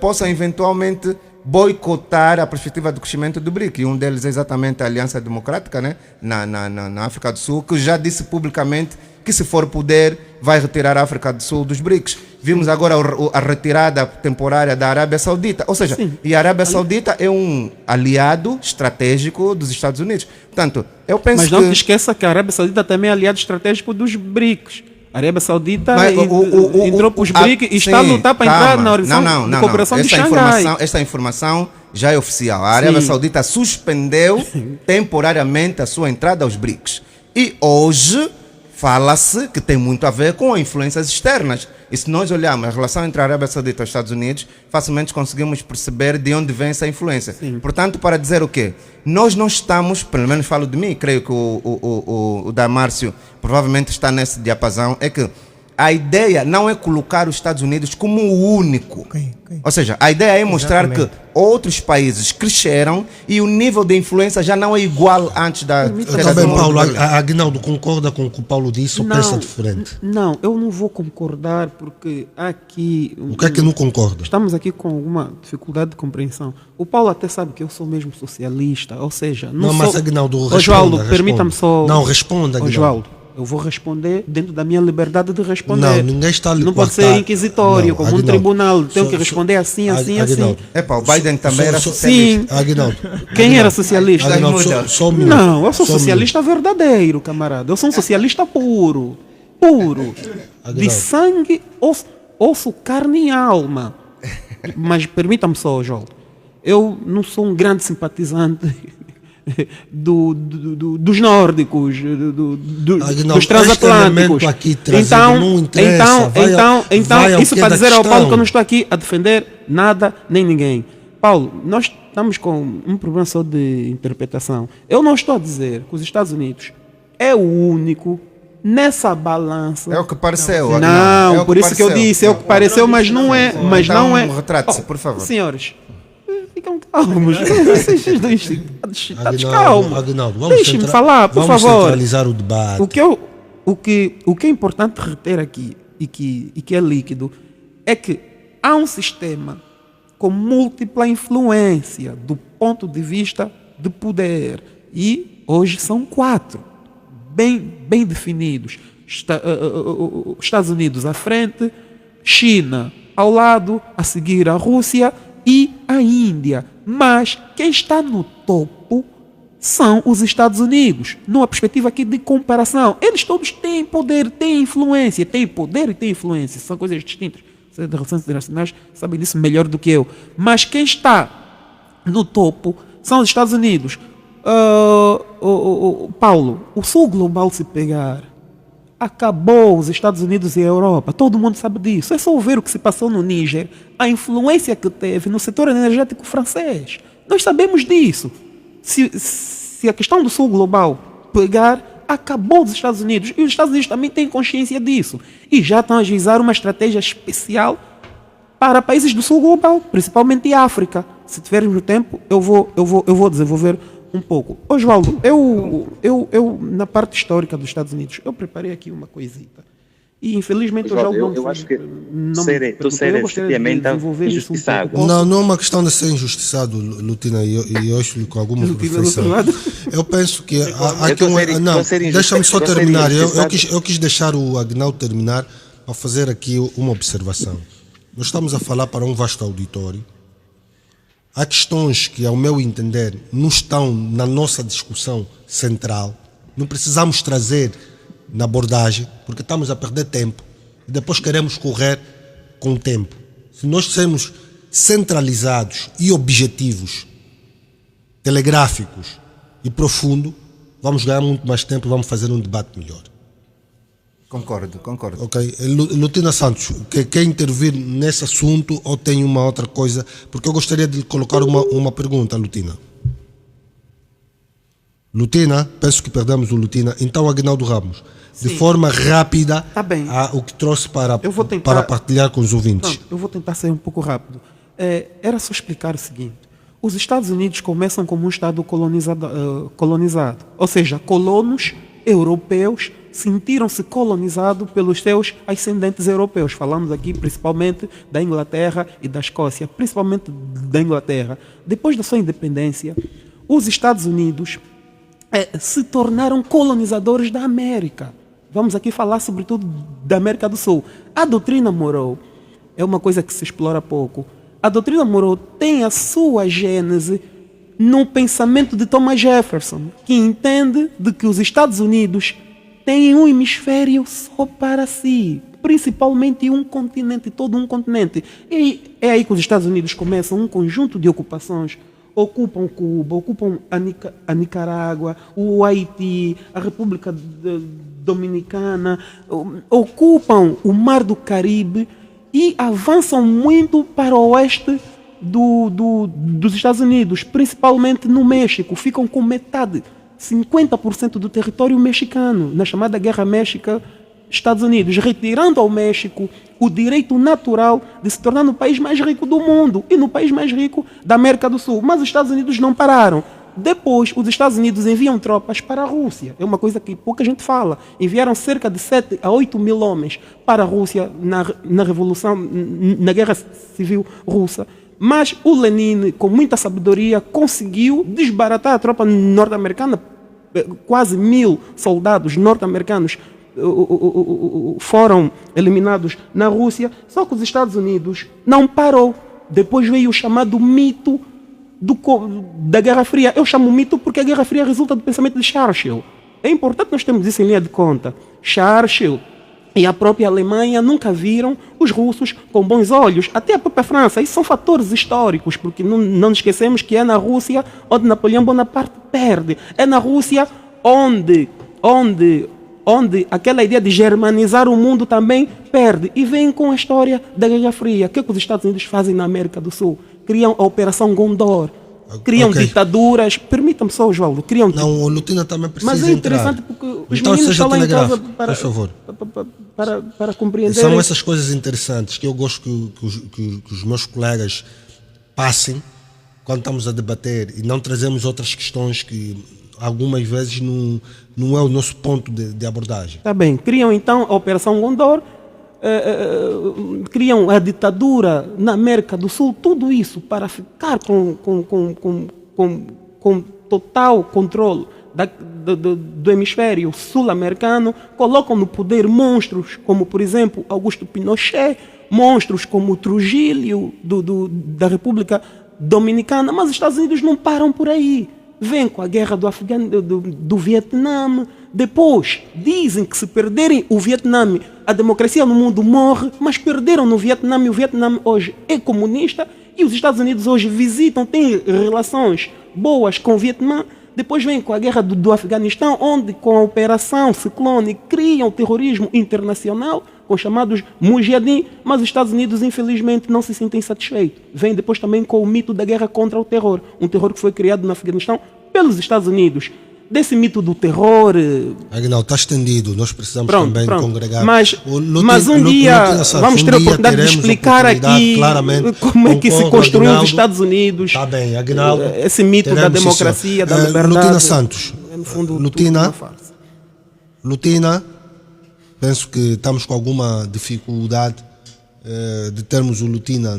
possam eventualmente boicotar a perspectiva do crescimento do BRIC. E um deles é exatamente a Aliança Democrática, né, na África do Sul, que já disse publicamente que, se for poder, vai retirar a África do Sul dos BRICS. Vimos agora a retirada temporária da Arábia Saudita. Ou seja, e a Arábia Saudita é um aliado estratégico dos Estados Unidos. Portanto, eu penso Mas não te esqueça que a Arábia Saudita também é aliado estratégico dos BRICS. A Arábia Saudita Mas entrou para os BRICS e está a lutar para entrar na Organização de Cooperação de Xangai. Esta informação já é oficial. A Arábia Saudita suspendeu temporariamente a sua entrada aos BRICS. E hoje fala-se que tem muito a ver com influências externas. E se nós olharmos a relação entre a Arábia Saudita e os Estados Unidos, facilmente conseguimos perceber de onde vem essa influência. Sim. Portanto, para dizer o quê? Nós não estamos, pelo menos falo de mim, creio que o Damárcio provavelmente está nesse diapasão, é que a ideia não é colocar os Estados Unidos como o único. Okay. Ou seja, a ideia é mostrar que outros países cresceram e o nível de influência já não é igual antes da... Também, Paulo, Aguinaldo concorda com o que o Paulo disse ou pensa diferente? Não, eu não vou concordar porque aqui... O que é que não concorda? Estamos aqui com alguma dificuldade de compreensão. O Paulo até sabe que eu sou mesmo socialista, ou seja... Não, mas Aguinaldo, responda. Oswaldo, permita-me só... Não, responda, Aguinaldo. Oswaldo, eu vou responder dentro da minha liberdade de responder. Não, ninguém está ali. Não pode ser inquisitório, como um tribunal. Tenho que responder assim. O Biden também era socialista. Sim. Aguinaldo. Quem era socialista? Só um minuto. Não, eu sou socialista verdadeiro, camarada. Eu sou um socialista puro. Puro. De sangue, osso, carne e alma. Mas permita-me só, João. Eu não sou um grande simpatizante dos nórdicos, dos transatlânticos. Então, isso para dizer ao Paulo que eu não estou aqui a defender nada nem ninguém. Paulo, nós estamos com um problema só de interpretação. Eu não estou a dizer que os Estados Unidos é o único nessa balança. É o que pareceu. Não, por isso que eu disse, é o que pareceu, mas não é. Mas não é. Retrate-se, por favor. Senhores, ficam calmos. Vocês dois estados calmos. Deixem-me falar, por favor. Vamos centralizar o debate. O que é importante reter aqui e que é líquido é que há um sistema com múltipla influência do ponto de vista de poder. E hoje são 4, bem definidos. Estados Unidos à frente, China ao lado, a seguir a Rússia e a Índia. Mas quem está no topo são os Estados Unidos. Numa perspectiva aqui de comparação. Eles todos têm poder, têm influência. Têm poder e têm influência. São coisas distintas. Vocês de relações internacionais sabem disso melhor do que eu. Mas quem está no topo são os Estados Unidos. Paulo, o sul global se pegar, acabou os Estados Unidos e a Europa. Todo mundo sabe disso. É só ver o que se passou no Níger, a influência que teve no setor energético francês. Nós sabemos disso. Se a questão do sul global pegar, acabou os Estados Unidos. E os Estados Unidos também têm consciência disso. E já estão a ajuizar uma estratégia especial para países do sul global, principalmente a África. Se tivermos tempo, eu vou desenvolver um pouco. Oswaldo, eu na parte histórica dos Estados Unidos, eu preparei aqui uma coisita. E infelizmente eu acho que tu seres efetivamente injustiçado. Não é uma questão de ser injustiçado, Lutina, e eu explico com alguma perfeição. Eu penso que há aqui não, deixa-me só terminar. Eu quis deixar o Aguinaldo terminar para fazer aqui uma observação. Nós estamos a falar para um vasto auditório. Há questões que, ao meu entender, não estão na nossa discussão central. Não precisamos trazer na abordagem, porque estamos a perder tempo e depois queremos correr com o tempo. Se nós sermos centralizados e objetivos, telegráficos e profundo, vamos ganhar muito mais tempo e vamos fazer um debate melhor. Concordo. Ok. Lutina Santos, quer intervir nesse assunto ou tem uma outra coisa? Porque eu gostaria de lhe colocar uma pergunta, Lutina. Lutina, penso que perdemos o Lutina. Então, Aguinaldo Ramos, de forma rápida, o que trouxe para partilhar com os ouvintes. Não, eu vou tentar ser um pouco rápido. Era só explicar o seguinte. Os Estados Unidos começam como um Estado colonizado. Ou seja, colonos europeus sentiram-se colonizados pelos seus ascendentes europeus. Falamos aqui principalmente da Inglaterra e da Escócia, principalmente da Inglaterra. Depois da sua independência, os Estados Unidos se tornaram colonizadores da América. Vamos aqui falar sobretudo da América do Sul. A doutrina Monroe é uma coisa que se explora pouco. A doutrina Monroe tem a sua gênese no pensamento de Thomas Jefferson, que entende de que os Estados Unidos têm um hemisfério só para si, principalmente um continente, todo um continente. E é aí que os Estados Unidos começam um conjunto de ocupações. Ocupam Cuba, ocupam a Nicarágua, o Haiti, a República Dominicana, ocupam o Mar do Caribe e avançam muito para o oeste dos Estados Unidos, principalmente no México. Ficam com metade, 50% do território mexicano, na chamada Guerra México-Estados Unidos, retirando ao México o direito natural de se tornar no país mais rico do mundo e no país mais rico da América do Sul. Mas os Estados Unidos não pararam. Depois, os Estados Unidos enviam tropas para a Rússia. É uma coisa que pouca gente fala. Enviaram cerca de 7 a 8 mil homens para a Rússia na Revolução, na Guerra Civil Russa. Mas o Lenin, com muita sabedoria, conseguiu desbaratar a tropa norte-americana. Quase 1.000 soldados norte-americanos foram eliminados na Rússia, só que os Estados Unidos não parou. Depois veio o chamado mito da Guerra Fria. Eu chamo mito porque a Guerra Fria resulta do pensamento de Churchill. É importante nós termos isso em linha de conta. Churchill e a própria Alemanha nunca viram os russos com bons olhos. Até a própria França. Isso são fatores históricos, porque não esquecemos que é na Rússia onde Napoleão Bonaparte perde. É na Rússia onde aquela ideia de germanizar o mundo também perde. E vem com a história da Guerra Fria. O que os Estados Unidos fazem na América do Sul? Criam a Operação Gondor. Criam ditaduras. Permita-me só, Oswaldo. Não, o Lutina também precisa entrar. Mas é interessante porque os meninos estão lá em casa para compreender. São essas coisas interessantes que eu gosto que os meus colegas passem quando estamos a debater e não trazemos outras questões que algumas vezes não é o nosso ponto de abordagem. Está bem. Criam então a Operação Gondor, criam a ditadura na América do Sul, tudo isso para ficar com total controle do hemisfério sul-americano. Colocam no poder monstros como, por exemplo, Augusto Pinochet, monstros como Trujillo da República Dominicana, mas os Estados Unidos não param por aí. Vem com a guerra do Vietnã. Depois, dizem que se perderem o Vietnã, a democracia no mundo morre, mas perderam no Vietnã e o Vietnã hoje é comunista e os Estados Unidos hoje visitam, têm relações boas com o Vietnã. Depois vem com a guerra do Afeganistão, onde com a Operação Ciclone criam terrorismo internacional, com os chamados Mujahideen, mas os Estados Unidos infelizmente não se sentem satisfeitos. Vem depois também com o mito da guerra contra o terror, um terror que foi criado no Afeganistão pelos Estados Unidos. Desse mito do terror... Agnaldo, está estendido, nós precisamos também congregar. Mas um dia vamos ter a oportunidade de explicar aqui como é que se construiu os Estados Unidos. Está bem, Agnaldo. Esse mito da democracia, da liberdade. Lutina Santos. No fundo, Lutina, penso que estamos com alguma dificuldade de termos o Lutina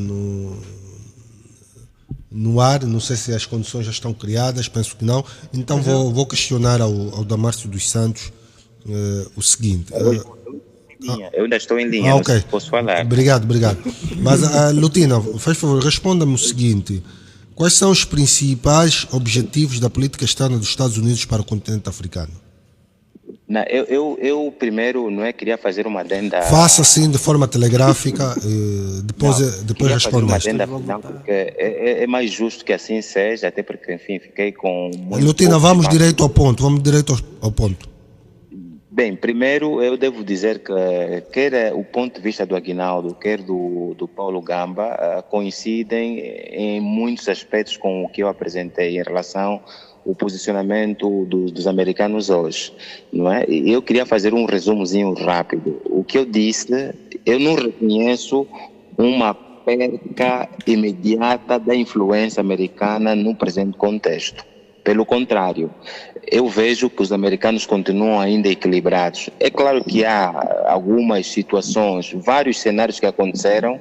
no ar. Não sei se as condições já estão criadas, penso que não. Então vou questionar ao Damárcio dos Santos o seguinte. Eu ainda estou em linha, okay. Não posso falar. Obrigado. Mas, Lutina, faz favor, responda-me o seguinte. Quais são os principais objetivos da política externa dos Estados Unidos para o continente africano? Não, eu primeiro queria fazer uma adenda. Faça assim de forma telegráfica, depois respondeste. Porque é mais justo que assim seja, até porque, enfim, fiquei com. Lutina, vamos direito ao ponto. Bem, primeiro eu devo dizer que quer o ponto de vista do Aguinaldo, quer do Paulo Gamba, coincidem em muitos aspectos com o que eu apresentei em relação o posicionamento dos americanos hoje, não é? Eu queria fazer um resumozinho rápido. O que eu disse, eu não reconheço uma perca imediata da influência americana no presente contexto. Pelo contrário, eu vejo que os americanos continuam ainda equilibrados. É claro que há algumas situações, vários cenários que aconteceram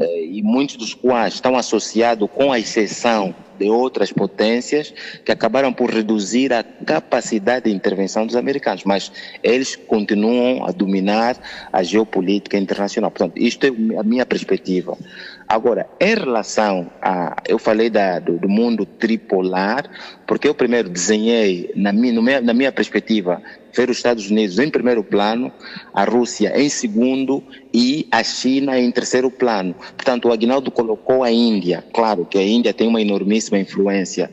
e muitos dos quais estão associados com a exceção de outras potências que acabaram por reduzir a capacidade de intervenção dos americanos, mas eles continuam a dominar a geopolítica internacional. Portanto, isto é a minha perspectiva. Agora, em relação eu falei do mundo tripolar, porque eu primeiro desenhei, na minha perspectiva, ver os Estados Unidos em primeiro plano, a Rússia em segundo e a China em terceiro plano. Portanto, o Aguinaldo colocou a Índia. Claro que a Índia tem uma enormíssima influência,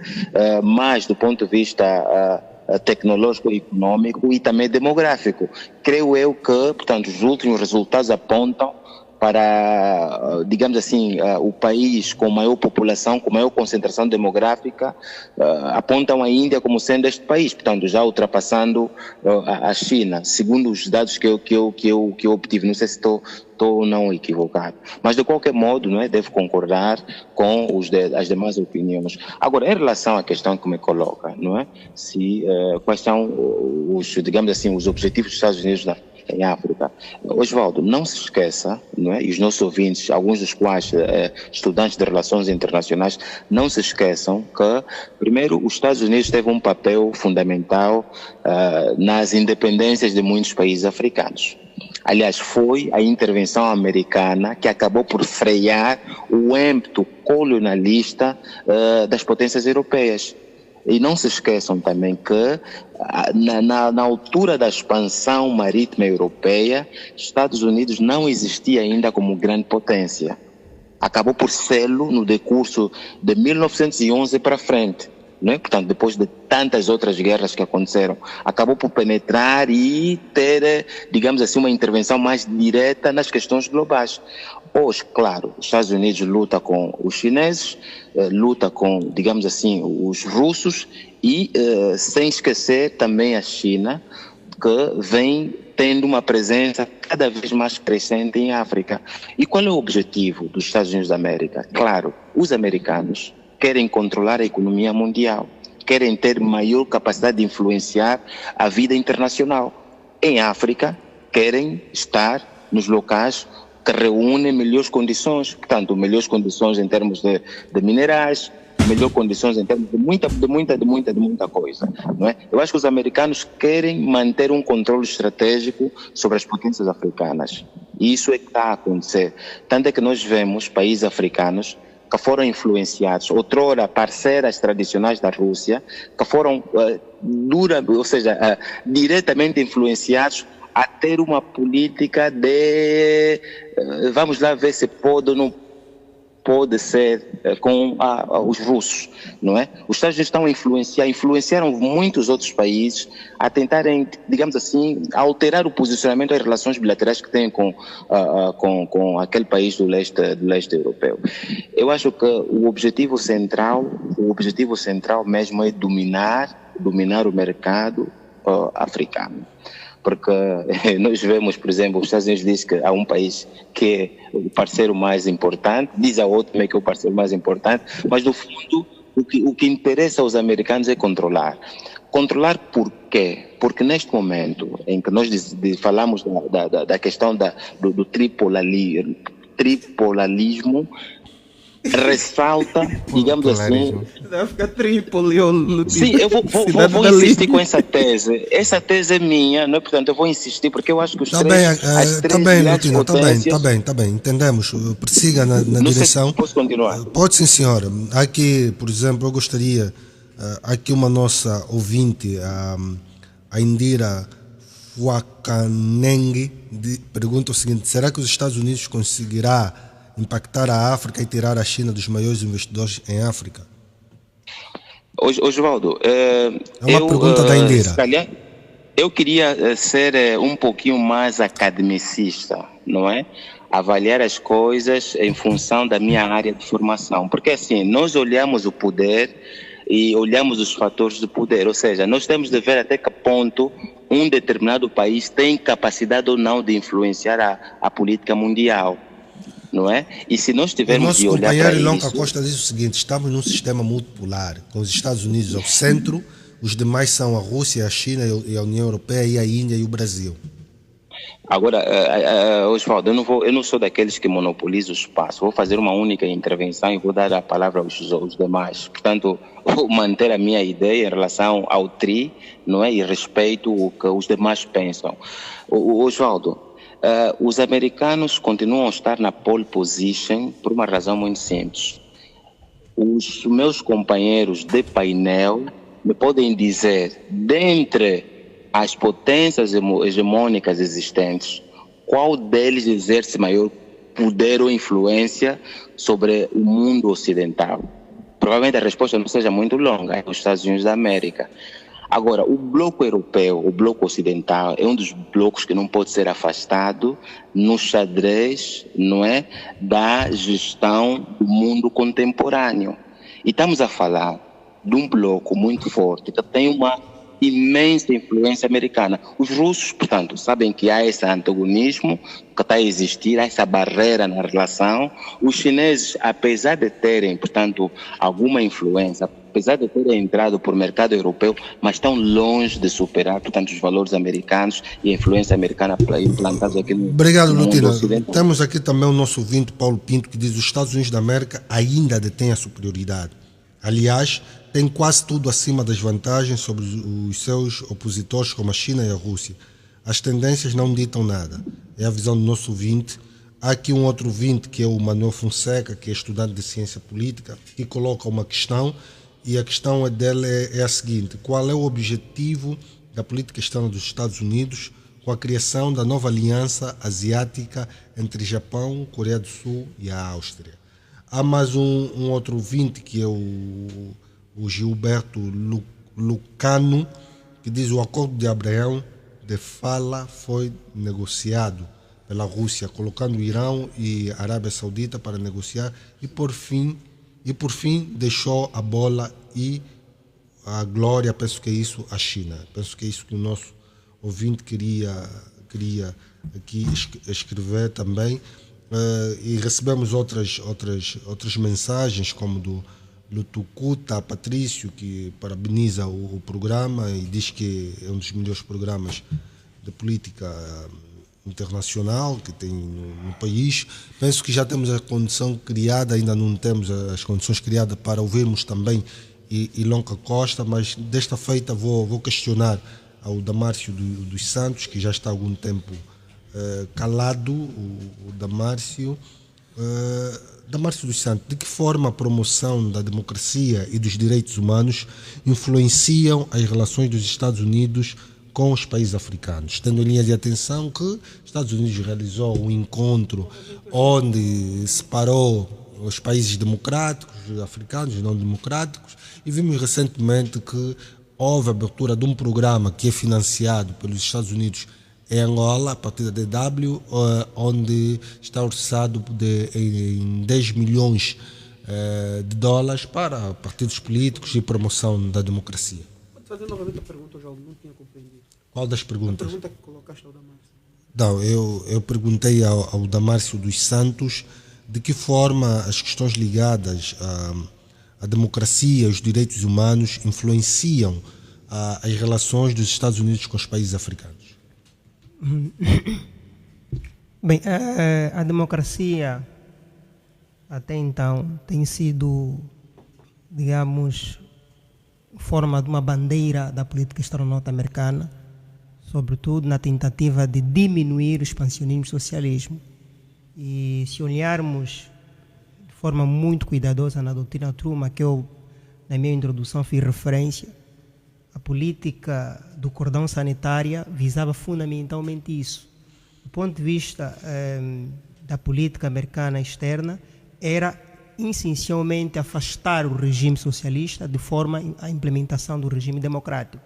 mas do ponto de vista tecnológico e econômico e também demográfico. Creio eu que, portanto, os últimos resultados apontam para, digamos assim, o país com maior população, com maior concentração demográfica, apontam a Índia como sendo este país, portanto, já ultrapassando a China, segundo os dados que eu obtive. Não sei se estou ou não equivocado. Mas, de qualquer modo, não é, devo concordar com as demais opiniões. Agora, em relação à questão que me coloca, não é, quais são digamos assim, os objetivos dos Estados Unidos em África. Osvaldo, não se esqueça, não é? E os nossos ouvintes, alguns dos quais estudantes de relações internacionais, não se esqueçam que, primeiro, os Estados Unidos teve um papel fundamental nas independências de muitos países africanos. Aliás, foi a intervenção americana que acabou por frear o ímpeto colonialista das potências europeias. E não se esqueçam também que, na altura da expansão marítima europeia, Estados Unidos não existia ainda como grande potência. Acabou por sê-lo no decurso de 1911 para frente. Não é? Portanto, depois de tantas outras guerras que aconteceram, acabou por penetrar e ter, digamos assim, uma intervenção mais direta nas questões globais. Hoje, claro, os Estados Unidos luta com os chineses, luta com, digamos assim, os russos e, sem esquecer, também a China, que vem tendo uma presença cada vez mais crescente em África. E qual é o objetivo dos Estados Unidos da América? Claro, os americanos querem controlar a economia mundial, querem ter maior capacidade de influenciar a vida internacional. Em África, querem estar nos locais que reúnem melhores condições, portanto, melhores condições em termos de minerais, melhores condições em termos de muita coisa, não é? Eu acho que os americanos querem manter um controle estratégico sobre as potências africanas. E isso é que está a acontecer. Tanto é que nós vemos países africanos que foram influenciados, outrora parceiras tradicionais da Rússia, que foram diretamente influenciados a ter uma política de vamos lá ver se pode ou não pode ser com os russos, não é? Os Estados Unidos estão a influenciaram muitos outros países a tentarem, digamos assim, alterar o posicionamento em relações bilaterais que têm com aquele país do leste europeu. Eu acho que o objetivo central mesmo é dominar o mercado africano. Porque nós vemos, por exemplo, os Estados Unidos diz que há um país que é o parceiro mais importante, diz a outro também que é o parceiro mais importante, mas no fundo o que interessa aos americanos é controlar. Controlar por quê? Porque neste momento em que nós falamos da questão do tripolarismo, ressalta, digamos assim... Vai ficar Trípoli ou sim, eu vou insistir com essa tese. Essa tese é minha, não é? Portanto, eu vou insistir porque eu acho que Está bem, Lutino, está bem, entendemos. Persiga na direção. Posso continuar? Pode sim, senhora. Aqui, por exemplo, eu gostaria, aqui uma nossa ouvinte, a Indira Wakaneng, pergunta o seguinte: será que os Estados Unidos conseguirá impactar a África e tirar a China dos maiores investidores em África? Osvaldo, é uma pergunta da Indira. Eu queria ser um pouquinho mais academicista, não é? Avaliar as coisas em função da minha área de formação. Porque assim, nós olhamos o poder e olhamos os fatores do poder, ou seja, nós temos de ver até que ponto um determinado país tem capacidade ou não de influenciar a política mundial. Não é? E se nós tivermos de olhar para isso... Nosso companheiro Ilon Costa diz o seguinte: estamos num sistema multipolar, com os Estados Unidos ao centro, os demais são a Rússia, a China e a União Europeia e a Índia e o Brasil. Agora, Osvaldo, eu não sou daqueles que monopolizam o espaço. Vou fazer uma única intervenção e vou dar a palavra aos demais. Portanto, vou manter a minha ideia em relação ao TRI, não é? E respeito o que os demais pensam. Osvaldo, os americanos continuam a estar na pole position por uma razão muito simples. Os meus companheiros de painel me podem dizer, dentre as potências hegemônicas existentes, qual deles exerce maior poder ou influência sobre o mundo ocidental? Provavelmente a resposta não seja muito longa, é os Estados Unidos da América. Agora, o bloco europeu, o bloco ocidental, é um dos blocos que não pode ser afastado no xadrez, não é, da gestão do mundo contemporâneo. E estamos a falar de um bloco muito forte, que tem uma imensa influência americana. Os russos, portanto, sabem que há esse antagonismo que está a existir, há essa barreira na relação. Os chineses, apesar de terem, portanto, alguma influência, apesar de terem entrado por mercado europeu, mas estão longe de superar, portanto, os valores americanos e a influência americana implantados aqui no Obrigado, mundo Lutina. ocidental. Temos aqui também o nosso ouvinte, Paulo Pinto, que diz que os Estados Unidos da América ainda detêm a superioridade. Aliás, tem quase tudo acima das vantagens sobre os seus opositores como a China e a Rússia. As tendências não ditam nada. É a visão do nosso ouvinte. Há aqui um outro ouvinte, que é o Manuel Fonseca, que é estudante de ciência política, que coloca uma questão, e a questão dele é a seguinte: qual é o objetivo da política externa dos Estados Unidos com a criação da nova aliança asiática entre Japão, Coreia do Sul e a Áustria? Há mais um outro ouvinte, que é o Gilberto Lucano, que diz: o acordo de Abraão de Fala foi negociado pela Rússia, colocando o Irão e a Arábia Saudita para negociar, e por fim deixou a bola e a glória, penso que é isso, a China. Penso que é isso que o nosso ouvinte queria aqui escrever também. E recebemos outras mensagens, como do Tucuta Patrício, que parabeniza o programa e diz que é um dos melhores programas de política internacional que tem no país. Penso que já temos a condição criada, ainda não temos as condições criadas para ouvirmos também Ilonka Costa, mas desta feita vou questionar ao Damárcio dos Santos, que já está há algum tempo calado, o Damárcio. Damárcio dos Santos, de que forma a promoção da democracia e dos direitos humanos influenciam as relações dos Estados Unidos com os países africanos, tendo em linha de atenção que os Estados Unidos realizou um encontro onde separou os países democráticos, africanos e não democráticos, e vimos recentemente que houve a abertura de um programa que é financiado pelos Estados Unidos em Angola, a partir da DW, onde está orçado em 10 milhões de dólares para partidos políticos e promoção da democracia. Pode fazer novamente a pergunta, João, não tinha compreendido. Qual das perguntas? A pergunta que colocaste ao Damárcio. Não, eu perguntei ao Damárcio dos Santos de que forma as questões ligadas à democracia e aos direitos humanos influenciam as relações dos Estados Unidos com os países africanos. Bem, a democracia até então tem sido, digamos, forma de uma bandeira da política externa norte-americana, sobretudo na tentativa de diminuir o expansionismo e o socialismo. E se olharmos de forma muito cuidadosa na doutrina Truman, que eu, na minha introdução, fiz referência, a política do cordão sanitária visava fundamentalmente isso. Do ponto de vista da política americana externa, era essencialmente afastar o regime socialista de forma à implementação do regime democrático.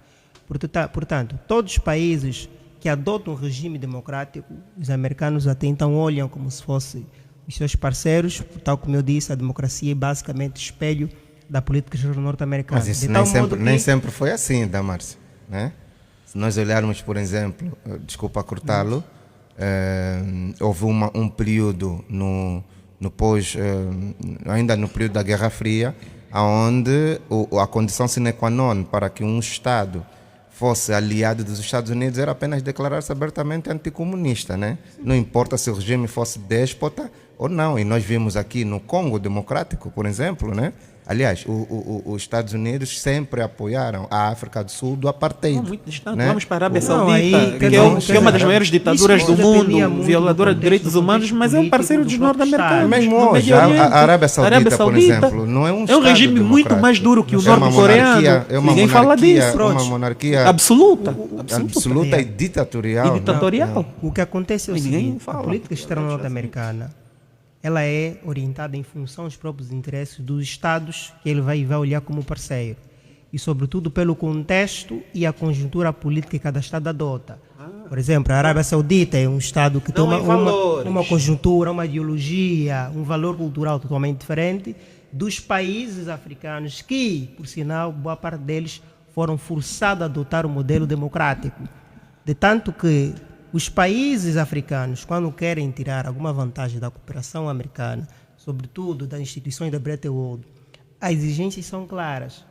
Portanto, todos os países que adotam um regime democrático, os americanos até então olham como se fossem os seus parceiros, tal como eu disse, a democracia é basicamente espelho da política norte-americana. Mas isso nem sempre foi assim, Damárcio, né? Se nós olharmos, por exemplo, desculpa cortá-lo, houve um período ainda no período da Guerra Fria, onde a condição sine qua non para que um Estado fosse aliado dos Estados Unidos era apenas declarar-se abertamente anticomunista, né? Não importa se o regime fosse déspota, ou não. E nós vimos aqui no Congo Democrático, por exemplo, né? Aliás, os Estados Unidos sempre apoiaram a África do Sul do apartheid. Não, muito distante. Né? Vamos para a Arábia Não, Saudita, aí, que é uma das maiores ditaduras do mundo, violadora de direitos humanos, mas é um parceiro dos norte-americanos. Mesmo no hoje, Médio Oriente. a Arábia Saudita, por exemplo, não é um Estado regime muito democrático. mais duro que o É uma norte-coreano. monarquia, é uma Ninguém fala monarquia, disso. uma monarquia Absoluta. absoluta e ditatorial. E ditatorial. O que acontece é o Ninguém seguinte, fala. a política externa norte-americana, ela é orientada em função dos próprios interesses dos Estados que ele vai olhar como parceiro. E, sobretudo, pelo contexto e a conjuntura política que cada Estado adota. Por exemplo, a Arábia Saudita é um Estado que tem uma conjuntura, uma ideologia, um valor cultural totalmente diferente dos países africanos que, por sinal, boa parte deles foram forçados a adotar o modelo democrático. De tanto que os países africanos, quando querem tirar alguma vantagem da cooperação americana, sobretudo das instituições da Bretton Woods, as exigências são claras.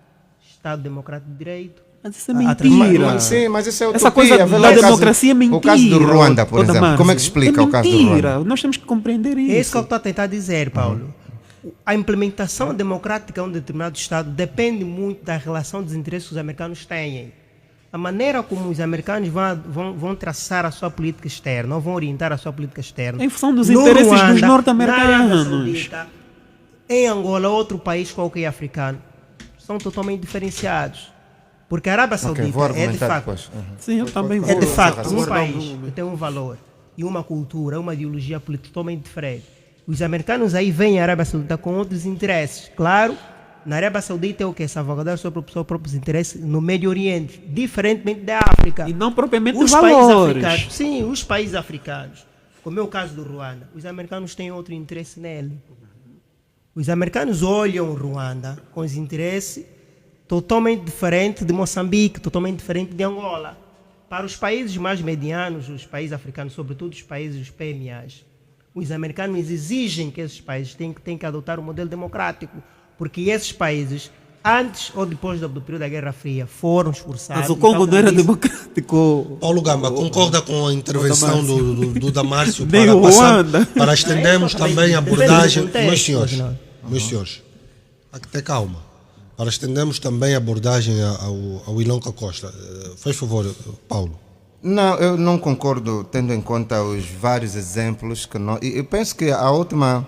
Estado Democrático de Direito. Mas isso é mentira. Sim, mas isso é utopia. Essa coisa da democracia é mentira. O caso do Ruanda, por exemplo. Como é que explica o caso do Ruanda? Nós temos que compreender isso. É isso que eu estou a tentar dizer, Paulo. A implementação democrática de um determinado Estado depende muito da relação dos interesses que os americanos têm. A maneira como os americanos vão traçar a sua política externa, ou vão orientar a sua política externa. Em função dos interesses Ruanda, dos na norte-americanos. Arábia Saudita, em Angola, outro país qualquer africano, são totalmente diferenciados. Porque a Arábia Saudita é de facto, Sim, eu também vou. é de facto um Vou país guardar que tem um valor e uma cultura, uma ideologia política totalmente diferente. Os americanos aí veem a Arábia Saudita com outros interesses. Claro, na Arábia Saudita é o que? Salvaguardar os seus próprios interesses no Médio Oriente, diferentemente da África. E não propriamente Os valores. países africanos, sim, os países africanos, como é o caso do Ruanda, os americanos têm outro interesse nele. Os americanos olham o Ruanda com os interesses totalmente diferentes de Moçambique, totalmente diferente de Angola. Para os países mais medianos, os países africanos, sobretudo os países dos PMAs, os americanos exigem que esses países têm que adotar um modelo democrático, porque esses países, antes ou depois do período da Guerra Fria, foram esforçados. Mas o Congo não era disse, democrático. Paulo Gamba, concorda com a intervenção do Damárcio Nem o Ruanda. para estendermos também a abordagem... Depende do contexto, Meus senhores, até calma. Para estendermos também a abordagem ao Ilonka Costa. Faz favor, Paulo. Não, eu não concordo, tendo em conta os vários exemplos que nós... Eu penso que a última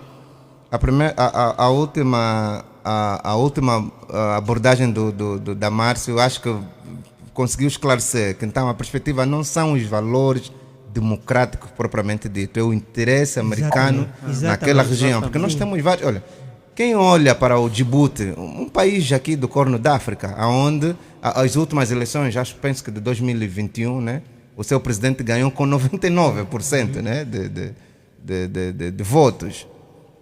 abordagem do Damárcio, eu acho que conseguiu esclarecer que então a perspectiva não são os valores democráticos propriamente dito, é o interesse americano naquela região, porque nós temos vários... Olha, quem olha para o Djibouti, um país aqui do Corno da África, onde as últimas eleições, penso que de 2021, né, o seu presidente ganhou com 99%, né, de votos.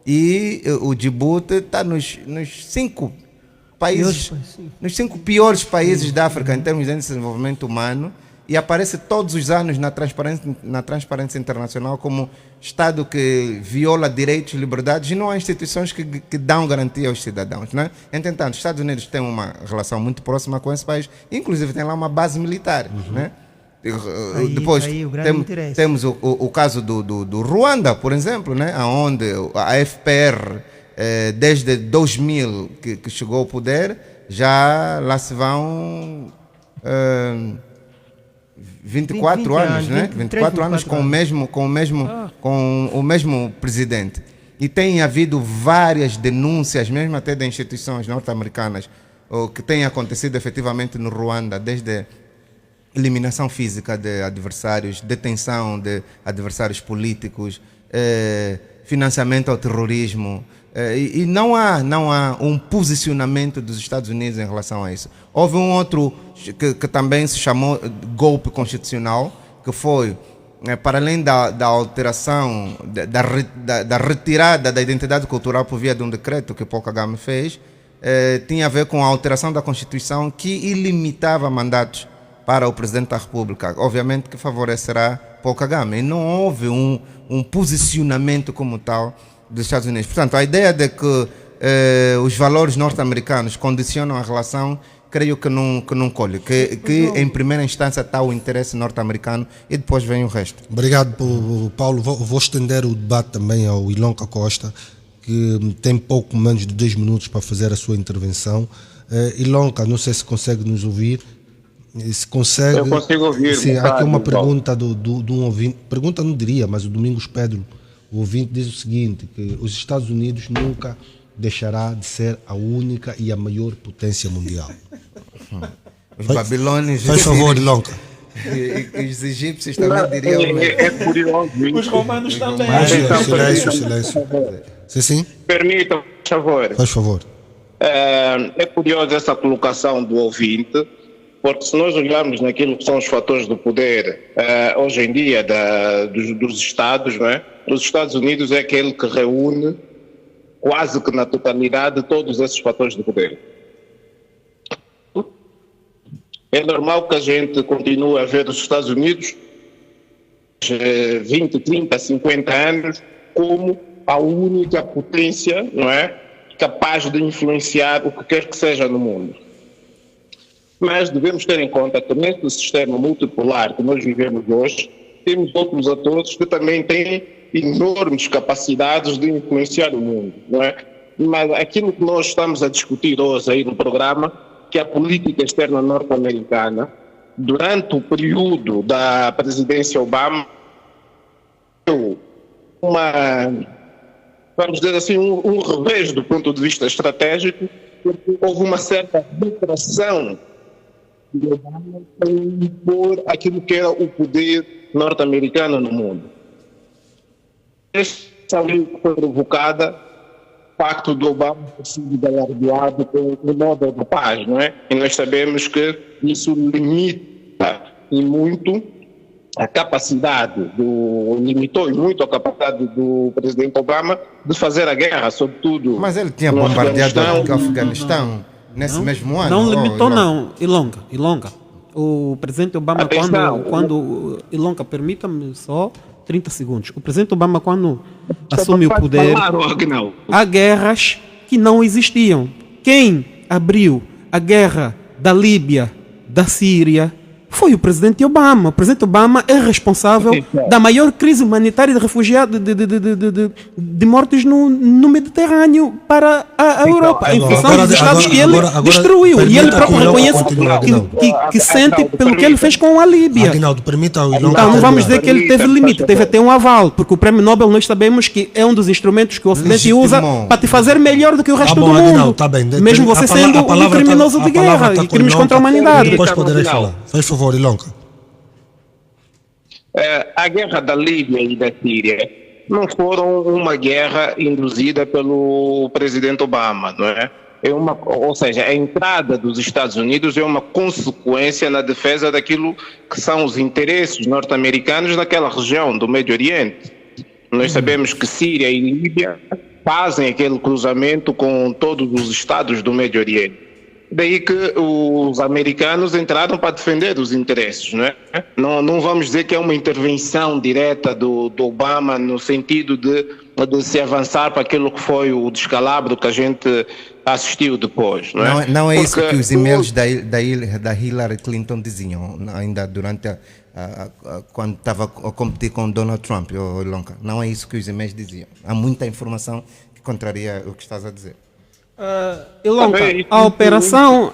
E o Djibouti está nos 5 países, nos 5 piores países da África em termos de índice de desenvolvimento humano, e aparece todos os anos na Transparência Internacional como Estado que viola direitos e liberdades, e não há instituições que dão garantia aos cidadãos. Né? Entretanto, os Estados Unidos têm uma relação muito próxima com esse país, inclusive tem lá uma base militar. Né? Depois temos o caso do Ruanda, por exemplo, né? Onde a FPR, desde 2000 que chegou ao poder, já lá se vão 24 anos, né? 24 anos com o mesmo presidente. E tem havido várias denúncias, mesmo até de instituições norte-americanas, que têm acontecido efetivamente no Ruanda, desde eliminação física de adversários, detenção de adversários políticos, financiamento ao terrorismo, e não há um posicionamento dos Estados Unidos em relação a isso. Houve um outro que também se chamou golpe constitucional, que foi, para além da alteração, da retirada da identidade cultural por via de um decreto que Paul Kagame fez, tinha a ver com a alteração da Constituição que ilimitava mandatos para o Presidente da República, obviamente que favorecerá Paul Kagame. E não houve um posicionamento como tal dos Estados Unidos. Portanto, a ideia de que os valores norte-americanos condicionam a relação, creio que não colhe, que em primeira instância está o interesse norte-americano e depois vem o resto. Obrigado, Paulo. Vou estender o debate também ao Ilonka Costa, que tem pouco menos de 10 minutos para fazer a sua intervenção. Ilonka, não sei se consegue nos ouvir. Se consegue. Eu consigo ouvir. Sim, há aqui uma pergunta de um ouvinte. Pergunta não diria, mas o Domingos Pedro, o ouvinte, diz o seguinte: que os Estados Unidos nunca deixará de ser a única e a maior potência mundial. Os babilônios. Faz favor, Ilonka. E os egípcios também diriam. É curioso. Os romanos também. Silêncio. Sim. Permitam, por favor. Faz favor. É curioso essa colocação do ouvinte, porque se nós olharmos naquilo que são os fatores do poder hoje em dia dos Estados, não é? Os Estados Unidos é aquele que reúne quase que na totalidade todos esses fatores de poder. É normal que a gente continue a ver os Estados Unidos 20, 30, 50 anos como a única potência, não é, capaz de influenciar o que quer que seja no mundo. Mas devemos ter em conta que neste sistema multipolar que nós vivemos hoje, temos outros atores que também têm enormes capacidades de influenciar o mundo, não é? Mas aquilo que nós estamos a discutir hoje aí no programa, que é a política externa norte-americana, durante o período da presidência Obama, vamos dizer assim, um revés do ponto de vista estratégico, porque houve uma certa detração de Obama para impor aquilo que era o poder norte-americano no mundo. Esta lei foi provocada, o pacto do Obama ter sido galardoado com o Nobel da Paz, não é? E nós sabemos que isso limita e muito a capacidade limitou muito a capacidade do presidente Obama de fazer a guerra, sobretudo. Mas ele tinha bombardeado o Afeganistão nesse mesmo ano. Não limitou, não. Ilonka. O presidente Obama, quando Ilonka, permita-me só 30 segundos. O presidente Obama, quando assume o poder, há guerras que não existiam. Quem abriu a guerra da Líbia, da Síria, foi o presidente Obama. O presidente Obama é responsável da maior crise humanitária de refugiados, de mortes no Mediterrâneo para a Europa, em função dos estados que ele destruiu. E ele próprio reconhece que sente pelo que ele fez com a Líbia. Aguinaldo, permita ao Então, não vamos dizer que ele teve limite, teve até um aval, porque o Prémio Nobel nós sabemos que é um dos instrumentos que o Ocidente usa para te fazer melhor do que o resto do mundo. Mesmo você sendo um criminoso de guerra e crimes contra a humanidade. Depois poderei falar. Faz favor, Ilonka. A guerra da Líbia e da Síria não foram uma guerra induzida pelo presidente Obama, não é? Ou seja, a entrada dos Estados Unidos é uma consequência na defesa daquilo que são os interesses norte-americanos naquela região do Médio Oriente. Nós sabemos que Síria e Líbia fazem aquele cruzamento com todos os estados do Médio Oriente. Daí que os americanos entraram para defender os interesses, não é? Não vamos dizer que é uma intervenção direta do Obama no sentido de se avançar para aquilo que foi o descalabro que a gente assistiu depois, não é? Não é isso que os e-mails da Hillary Clinton diziam, ainda durante quando estava a competir com Donald Trump, Ilonka. Não é isso que os e-mails diziam. Há muita informação que contraria o que estás a dizer. Ilonka, a operação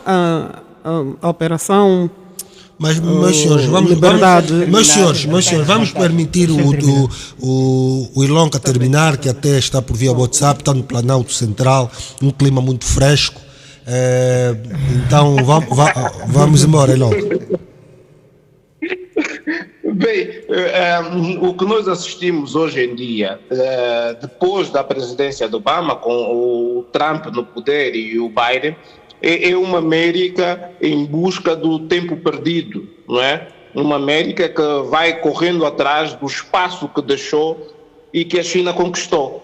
Mas senhores, vamos permitir o Ilonka terminar, que até está por via WhatsApp, está no Planalto Central, um clima muito fresco. Então vamos embora, Ilonka. Bem, o que nós assistimos hoje em dia, depois da presidência de Obama, com o Trump no poder e o Biden, é uma América em busca do tempo perdido, não é? Uma América que vai correndo atrás do espaço que deixou e que a China conquistou.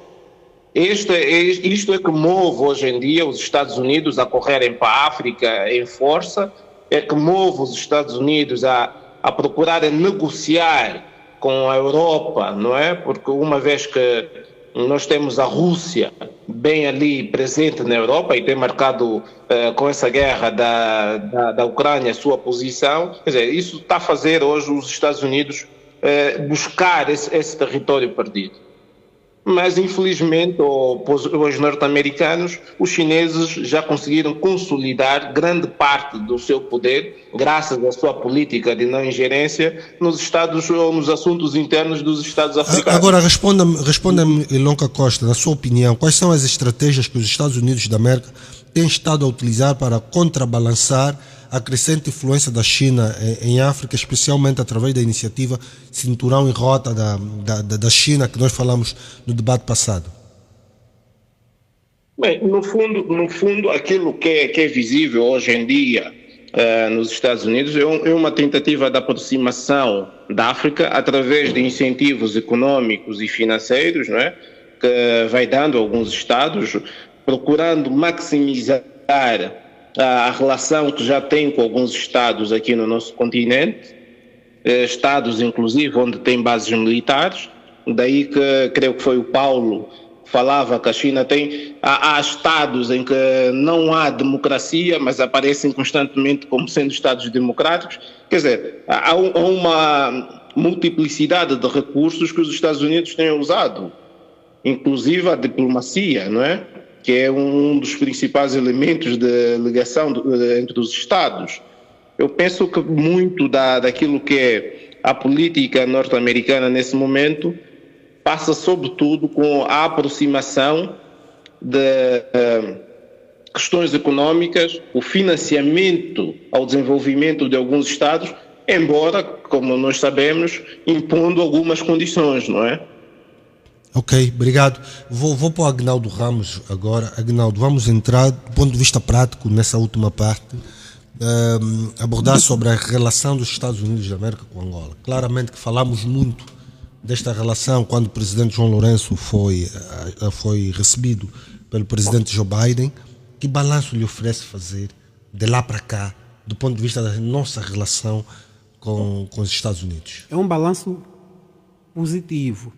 Isto é que move hoje em dia os Estados Unidos a correrem para a África em força, é que move os Estados Unidos a procurar negociar com a Europa, não é? Porque uma vez que Nós temos a Rússia bem ali presente na Europa e tem marcado com essa guerra da Ucrânia a sua posição. Quer dizer, isso está a fazer hoje os Estados Unidos buscar esse território perdido. Mas, infelizmente, os norte-americanos, os chineses já conseguiram consolidar grande parte do seu poder, graças à sua política de não ingerência nos Estados ou nos assuntos internos dos Estados africanos. Agora, responda-me, Ilonka Costa, na sua opinião, quais são as estratégias que os Estados Unidos da América têm estado a utilizar para contrabalançar a crescente influência da China em África, especialmente através da iniciativa Cinturão e Rota da China, que nós falamos no debate passado? Bem, no fundo aquilo que é visível hoje em dia nos Estados Unidos é uma tentativa de aproximação da África através de incentivos econômicos e financeiros, não é? Que vai dando a alguns Estados, procurando maximizar a relação que já tem com alguns estados aqui no nosso continente, estados inclusive onde tem bases militares, daí que creio que foi o Paulo falava que a China tem, há estados em que não há democracia, mas aparecem constantemente como sendo estados democráticos. Quer dizer, há uma multiplicidade de recursos que os Estados Unidos têm usado, inclusive a diplomacia, não é? Que é um dos principais elementos de ligação entre os Estados. Eu penso que muito daquilo que é a política norte-americana nesse momento passa sobretudo com a aproximação de questões econômicas, o financiamento ao desenvolvimento de alguns Estados, embora, como nós sabemos, impondo algumas condições, não é? Ok, obrigado. Vou para o Agnaldo Ramos agora. Agnaldo, vamos entrar do ponto de vista prático nessa última parte, abordar sobre a relação dos Estados Unidos da América com Angola. Claramente que falamos muito desta relação quando o presidente João Lourenço foi recebido pelo presidente Joe Biden. Que balanço lhe oferece fazer de lá para cá, do ponto de vista da nossa relação com os Estados Unidos? É um balanço positivo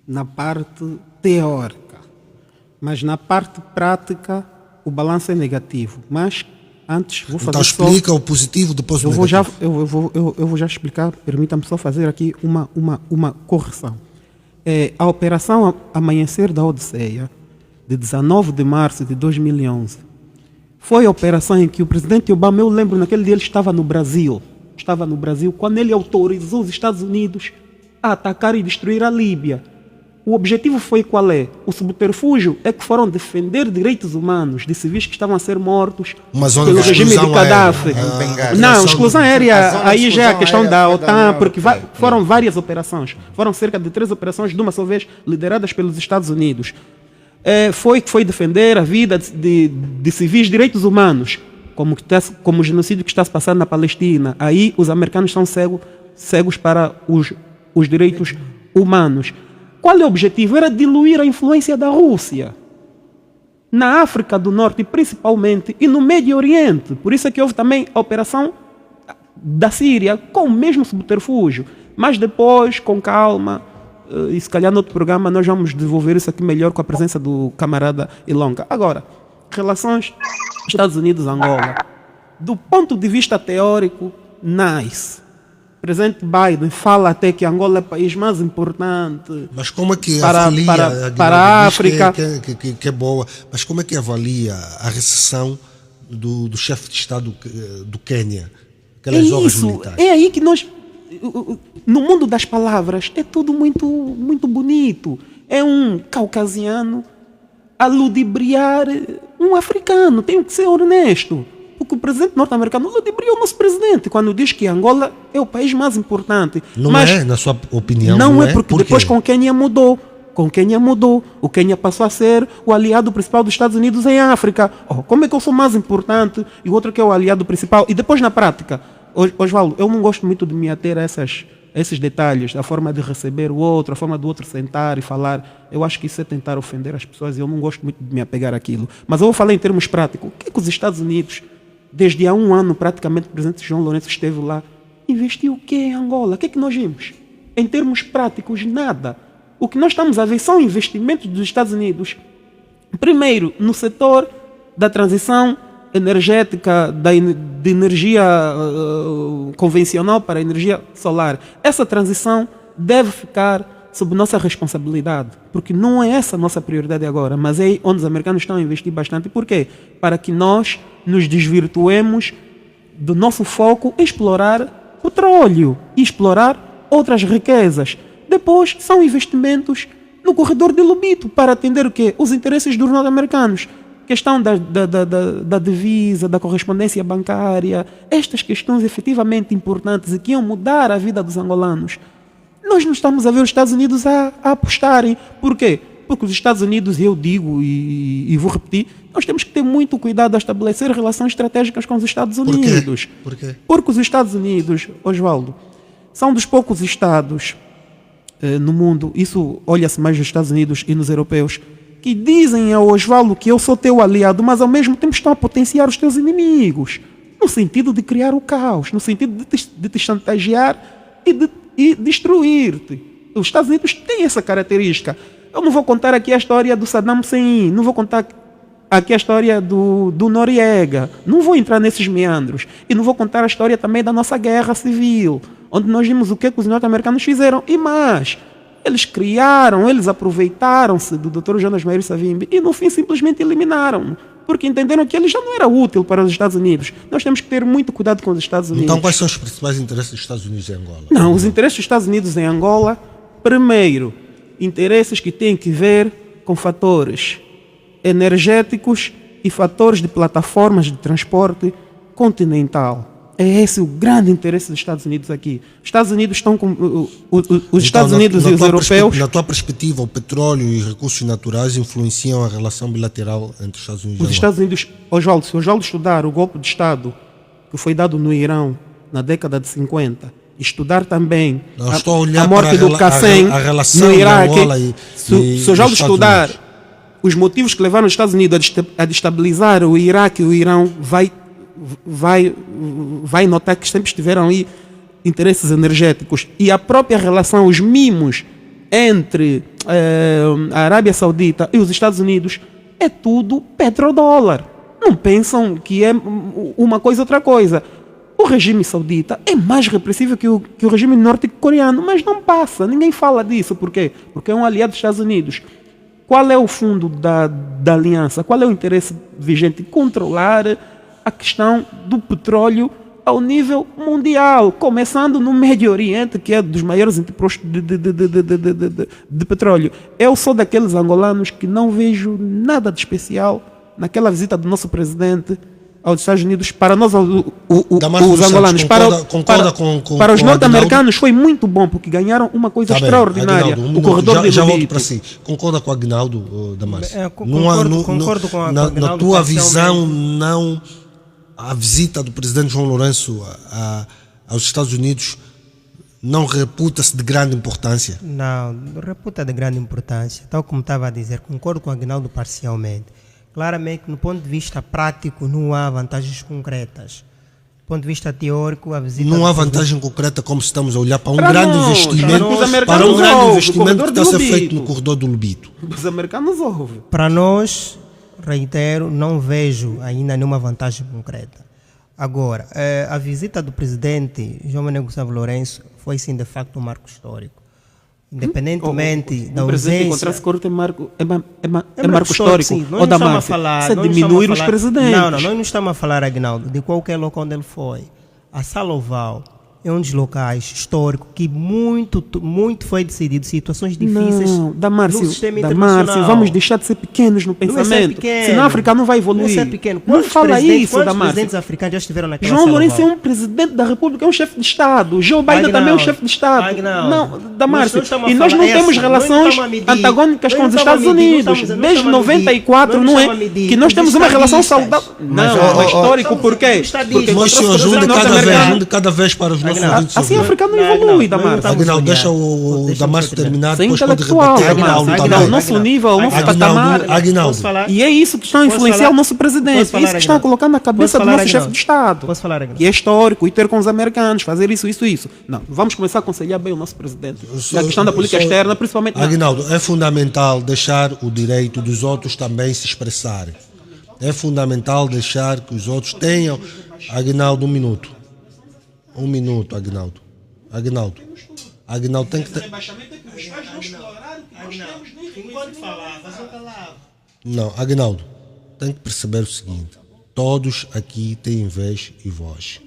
na parte teórica, mas na parte prática o balanço é negativo. Mas antes vou fazer então explica o positivo, depois o negativo. Eu vou já explicar, permita-me só fazer aqui uma correção. A operação Amanhecer da Odisseia, de 19 de março de 2011, foi a operação em que o presidente Obama, eu lembro, naquele dia ele estava no Brasil, quando ele autorizou os Estados Unidos a atacar e destruir a Líbia. O objetivo foi qual é? O subterfúgio é que foram defender direitos humanos de civis que estavam a ser mortos pelo regime de Gaddafi. Não, exclusão aérea, aí já é a questão da OTAN, porque foram várias operações. Foram cerca de 3 operações, de uma só vez, lideradas pelos Estados Unidos. Foi defender a vida de civis, direitos humanos, como o genocídio que está se passando na Palestina. Aí os americanos são cegos para os direitos humanos. Qual é o objetivo? Era diluir a influência da Rússia na África do Norte, principalmente, e no Médio Oriente. Por isso é que houve também a operação da Síria, com o mesmo subterfúgio. Mas depois, com calma, e se calhar no outro programa nós vamos desenvolver isso aqui melhor com a presença do camarada Ilonka. Agora, relações Estados Unidos-Angola. Do ponto de vista teórico, nice. O presidente Biden fala até que Angola é o país mais importante. Mas como é que para a África? Que é boa. Mas como é que avalia a recessão do chefe de Estado do Quênia? Aquelas obras militares. É aí que nós, no mundo das palavras, é tudo muito, muito bonito. É um caucasiano a ludibriar um africano. Tenho que ser honesto. Porque o presidente norte-americano ludibriou o nosso presidente quando diz que Angola é o país mais importante. Não mas é, na sua opinião? Não é, porque depois com o Quênia mudou. O Quênia passou a ser o aliado principal dos Estados Unidos em África. Como é que eu sou mais importante e o outro que é o aliado principal? E depois na prática, Osvaldo, eu não gosto muito de me ater a esses detalhes, a forma de receber o outro, a forma do outro sentar e falar. Eu acho que isso é tentar ofender as pessoas e eu não gosto muito de me apegar àquilo. Mas eu vou falar em termos práticos. O que é que os Estados Unidos, desde há 1 ano, praticamente, o presidente João Lourenço esteve lá, investiu o que em Angola? O que é que nós vimos? Em termos práticos, nada. O que nós estamos a ver são investimentos dos Estados Unidos, primeiro no setor da transição energética, de energia convencional para a energia solar. Essa transição deve ficar sob nossa responsabilidade, porque não é essa a nossa prioridade agora, mas é onde os americanos estão a investir bastante. Por quê? Para que nós nos desvirtuemos do nosso foco em explorar petróleo e explorar outras riquezas. Depois são investimentos no corredor de Lobito para atender o quê? Os interesses dos norte-americanos. Questão da divisa, da correspondência bancária, estas questões efetivamente importantes e que iam mudar a vida dos angolanos. Nós não estamos a ver os Estados Unidos a apostarem. Por quê? Porque os Estados Unidos, eu digo e vou repetir, nós temos que ter muito cuidado a estabelecer relações estratégicas com os Estados Unidos. Por quê? Porque os Estados Unidos, Oswaldo, são dos poucos Estados no mundo, isso olha-se mais nos Estados Unidos e nos europeus, que dizem ao Oswaldo que eu sou teu aliado, mas ao mesmo tempo estão a potenciar os teus inimigos, no sentido de criar o caos, no sentido de te chantagear e destruir-te. Os Estados Unidos têm essa característica. Eu não vou contar aqui a história do Saddam Hussein, não vou contar aqui a história do Noriega, não vou entrar nesses meandros, e não vou contar a história também da nossa guerra civil, onde nós vimos o que os norte-americanos fizeram, e mais, eles criaram, eles aproveitaram-se do Dr. Jonas Meyer Savimbi e no fim simplesmente eliminaram, porque entenderam que ele já não era útil para os Estados Unidos. Nós temos que ter muito cuidado com os Estados Unidos. Então quais são os principais interesses dos Estados Unidos em Angola? Não, os interesses dos Estados Unidos em Angola, primeiro, interesses que têm que ver com fatores energéticos e fatores de plataformas de transporte continental. É esse o grande interesse dos Estados Unidos aqui. Os Estados Unidos estão com os Estados Unidos e os europeus. Na tua perspectiva, o petróleo e os recursos naturais influenciam a relação bilateral entre os Estados Unidos e Angola? Os Estados Unidos, Oswaldo, se o Oswaldo estudar o golpe de Estado que foi dado no Irão na década de 50, estudar também a morte do Qassem no Iraque, se o Oswaldo estudar os motivos que levaram os Estados Unidos a destabilizar o Iraque e o Irão, vai notar que sempre estiveram aí interesses energéticos. E a própria relação, os mimos entre a Arábia Saudita e os Estados Unidos, é tudo petrodólar. Não pensam que é uma coisa outra coisa. O regime saudita é mais repressivo que o regime norte-coreano, mas não passa, ninguém fala disso. Por quê? Porque é um aliado dos Estados Unidos. Qual é o fundo da aliança? Qual é o interesse vigente? Controlar a questão do petróleo ao nível mundial, começando no Médio Oriente, que é dos maiores interpostos de petróleo. Eu sou daqueles angolanos que não vejo nada de especial naquela visita do nosso presidente aos Estados Unidos. Para nós, os angolanos, para os norte-americanos foi muito bom, porque ganharam uma coisa extraordinária, o corredor de já volto para si. Concorda com o Aguinaldo, Damárcio? Concordo com o Aguinaldo. Na tua visão, não, a visita do presidente João Lourenço aos Estados Unidos não reputa-se de grande importância? Não, reputa de grande importância. Tal como estava a dizer, concordo com o Aguinaldo parcialmente. Claramente, no ponto de vista prático, não há vantagens concretas. Do ponto de vista teórico, a visita... Não há vantagem concreta como se estamos a olhar para um grande investimento, que está a ser feito no corredor do Lobito. Os americanos ouvem. Para nós, reitero, não vejo ainda nenhuma vantagem concreta. Agora, a visita do presidente João Manuel Gustavo Lourenço foi, sim, de facto, um marco histórico. Independentemente da ausência... O presidente encontrar-se com é marco histórico. Ou da máfia. Isso é diminuir os presidentes. Não, nós não estamos a falar, Aguinaldo, de qualquer local onde ele foi. A Sala Oval é um dos locais históricos que muito foi decidido situações difíceis no sistema internacional. Vamos deixar de ser pequenos no pensamento. Senão a África não vai evoluir. Não é pequeno. Não fala isso, Quantos presidentes africanos já estiveram naquela João Lourenço é um presidente da República, é um chefe de Estado. Joe Biden também é um chefe de Estado. Não, Damárcio. E nós não temos relações antagônicas com os Estados Unidos. Desde 94, não é? Que nós temos uma relação saudável. Não, é histórico. Por quê? Porque nós se ajuda cada vez para os nossos Aguinaldo, ouvintes Assim, ouvirem. África não Não, evolui, não, Damares. não, Aguinaldo, deixa Deixa-me o Damares terminar, Sem depois pode intelectual, rebater. Damares. Aguinaldo Aguinaldo, também. nosso nível, nosso patamar. Aguinaldo. Posso falar? E é isso que estão a Posso influenciar falar? o nosso presidente. Posso É isso falar, que estão a Aguinaldo? colocar na cabeça Posso do falar, nosso chefe Aguinaldo? de Estado. Posso falar, Aguinaldo? Que é histórico, ir ter com os americanos, fazer isso. Não, vamos começar a aconselhar bem o nosso presidente. Na questão da política externa, principalmente. Aguinaldo, é fundamental deixar o direito dos outros também se expressarem. É fundamental deixar que os outros tenham. Aguinaldo, 1 minuto. 1 minuto, Aguinaldo. Aguinaldo tem que ter. Não, Aguinaldo, tem que perceber o seguinte: todos aqui têm vez e voz.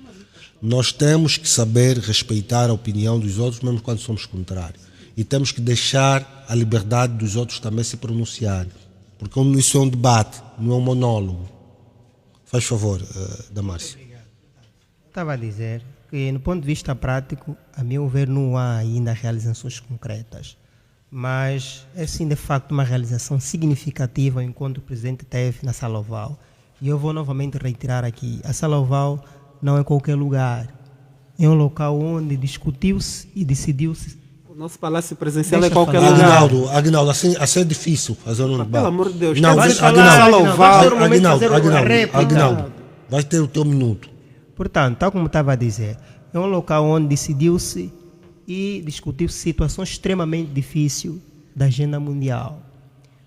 Nós temos que saber respeitar a opinião dos outros, mesmo quando somos contrários. E temos que deixar a liberdade dos outros também se pronunciarem. Porque isso é um debate, não é um monólogo. Faz favor, Damares. Estava a dizer que, no ponto de vista prático, a meu ver, não há ainda realizações concretas. Mas é sim, de facto, uma realização significativa o encontro que o presidente teve na Sala Oval. E eu vou novamente reiterar aqui: a Sala Oval não é qualquer lugar. É um local onde discutiu-se e decidiu-se. O nosso palácio presidencial Deixa é qualquer falar. lugar. Aguinaldo, assim é difícil fazer um debate. Pelo amor de Deus, Não, Vais Aguinaldo, falar, Sala Aguinaldo, Oval. vais ter um momento de fazer uma réplica. Aguinaldo, vai ter o teu minuto. Portanto, tal como estava a dizer, é um local onde decidiu-se e discutiu-se situações extremamente difíceis da agenda mundial.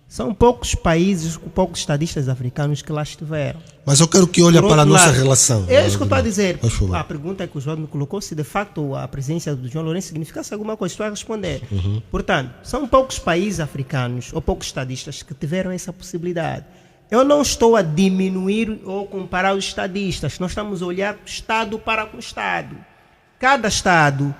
São poucos países, poucos estadistas africanos que lá estiveram. Mas eu quero que olhe Por para a outro nossa lado, relação. É isso que eu estou a dizer. Faz favor. A pergunta que o João me colocou, se de facto a presença do João Lourenço significasse alguma coisa, estou a responder. Portanto, são poucos países africanos ou poucos estadistas que tiveram essa possibilidade. Eu não estou a diminuir ou comparar os estadistas. Nós estamos a olhar Estado para o Estado. Cada Estado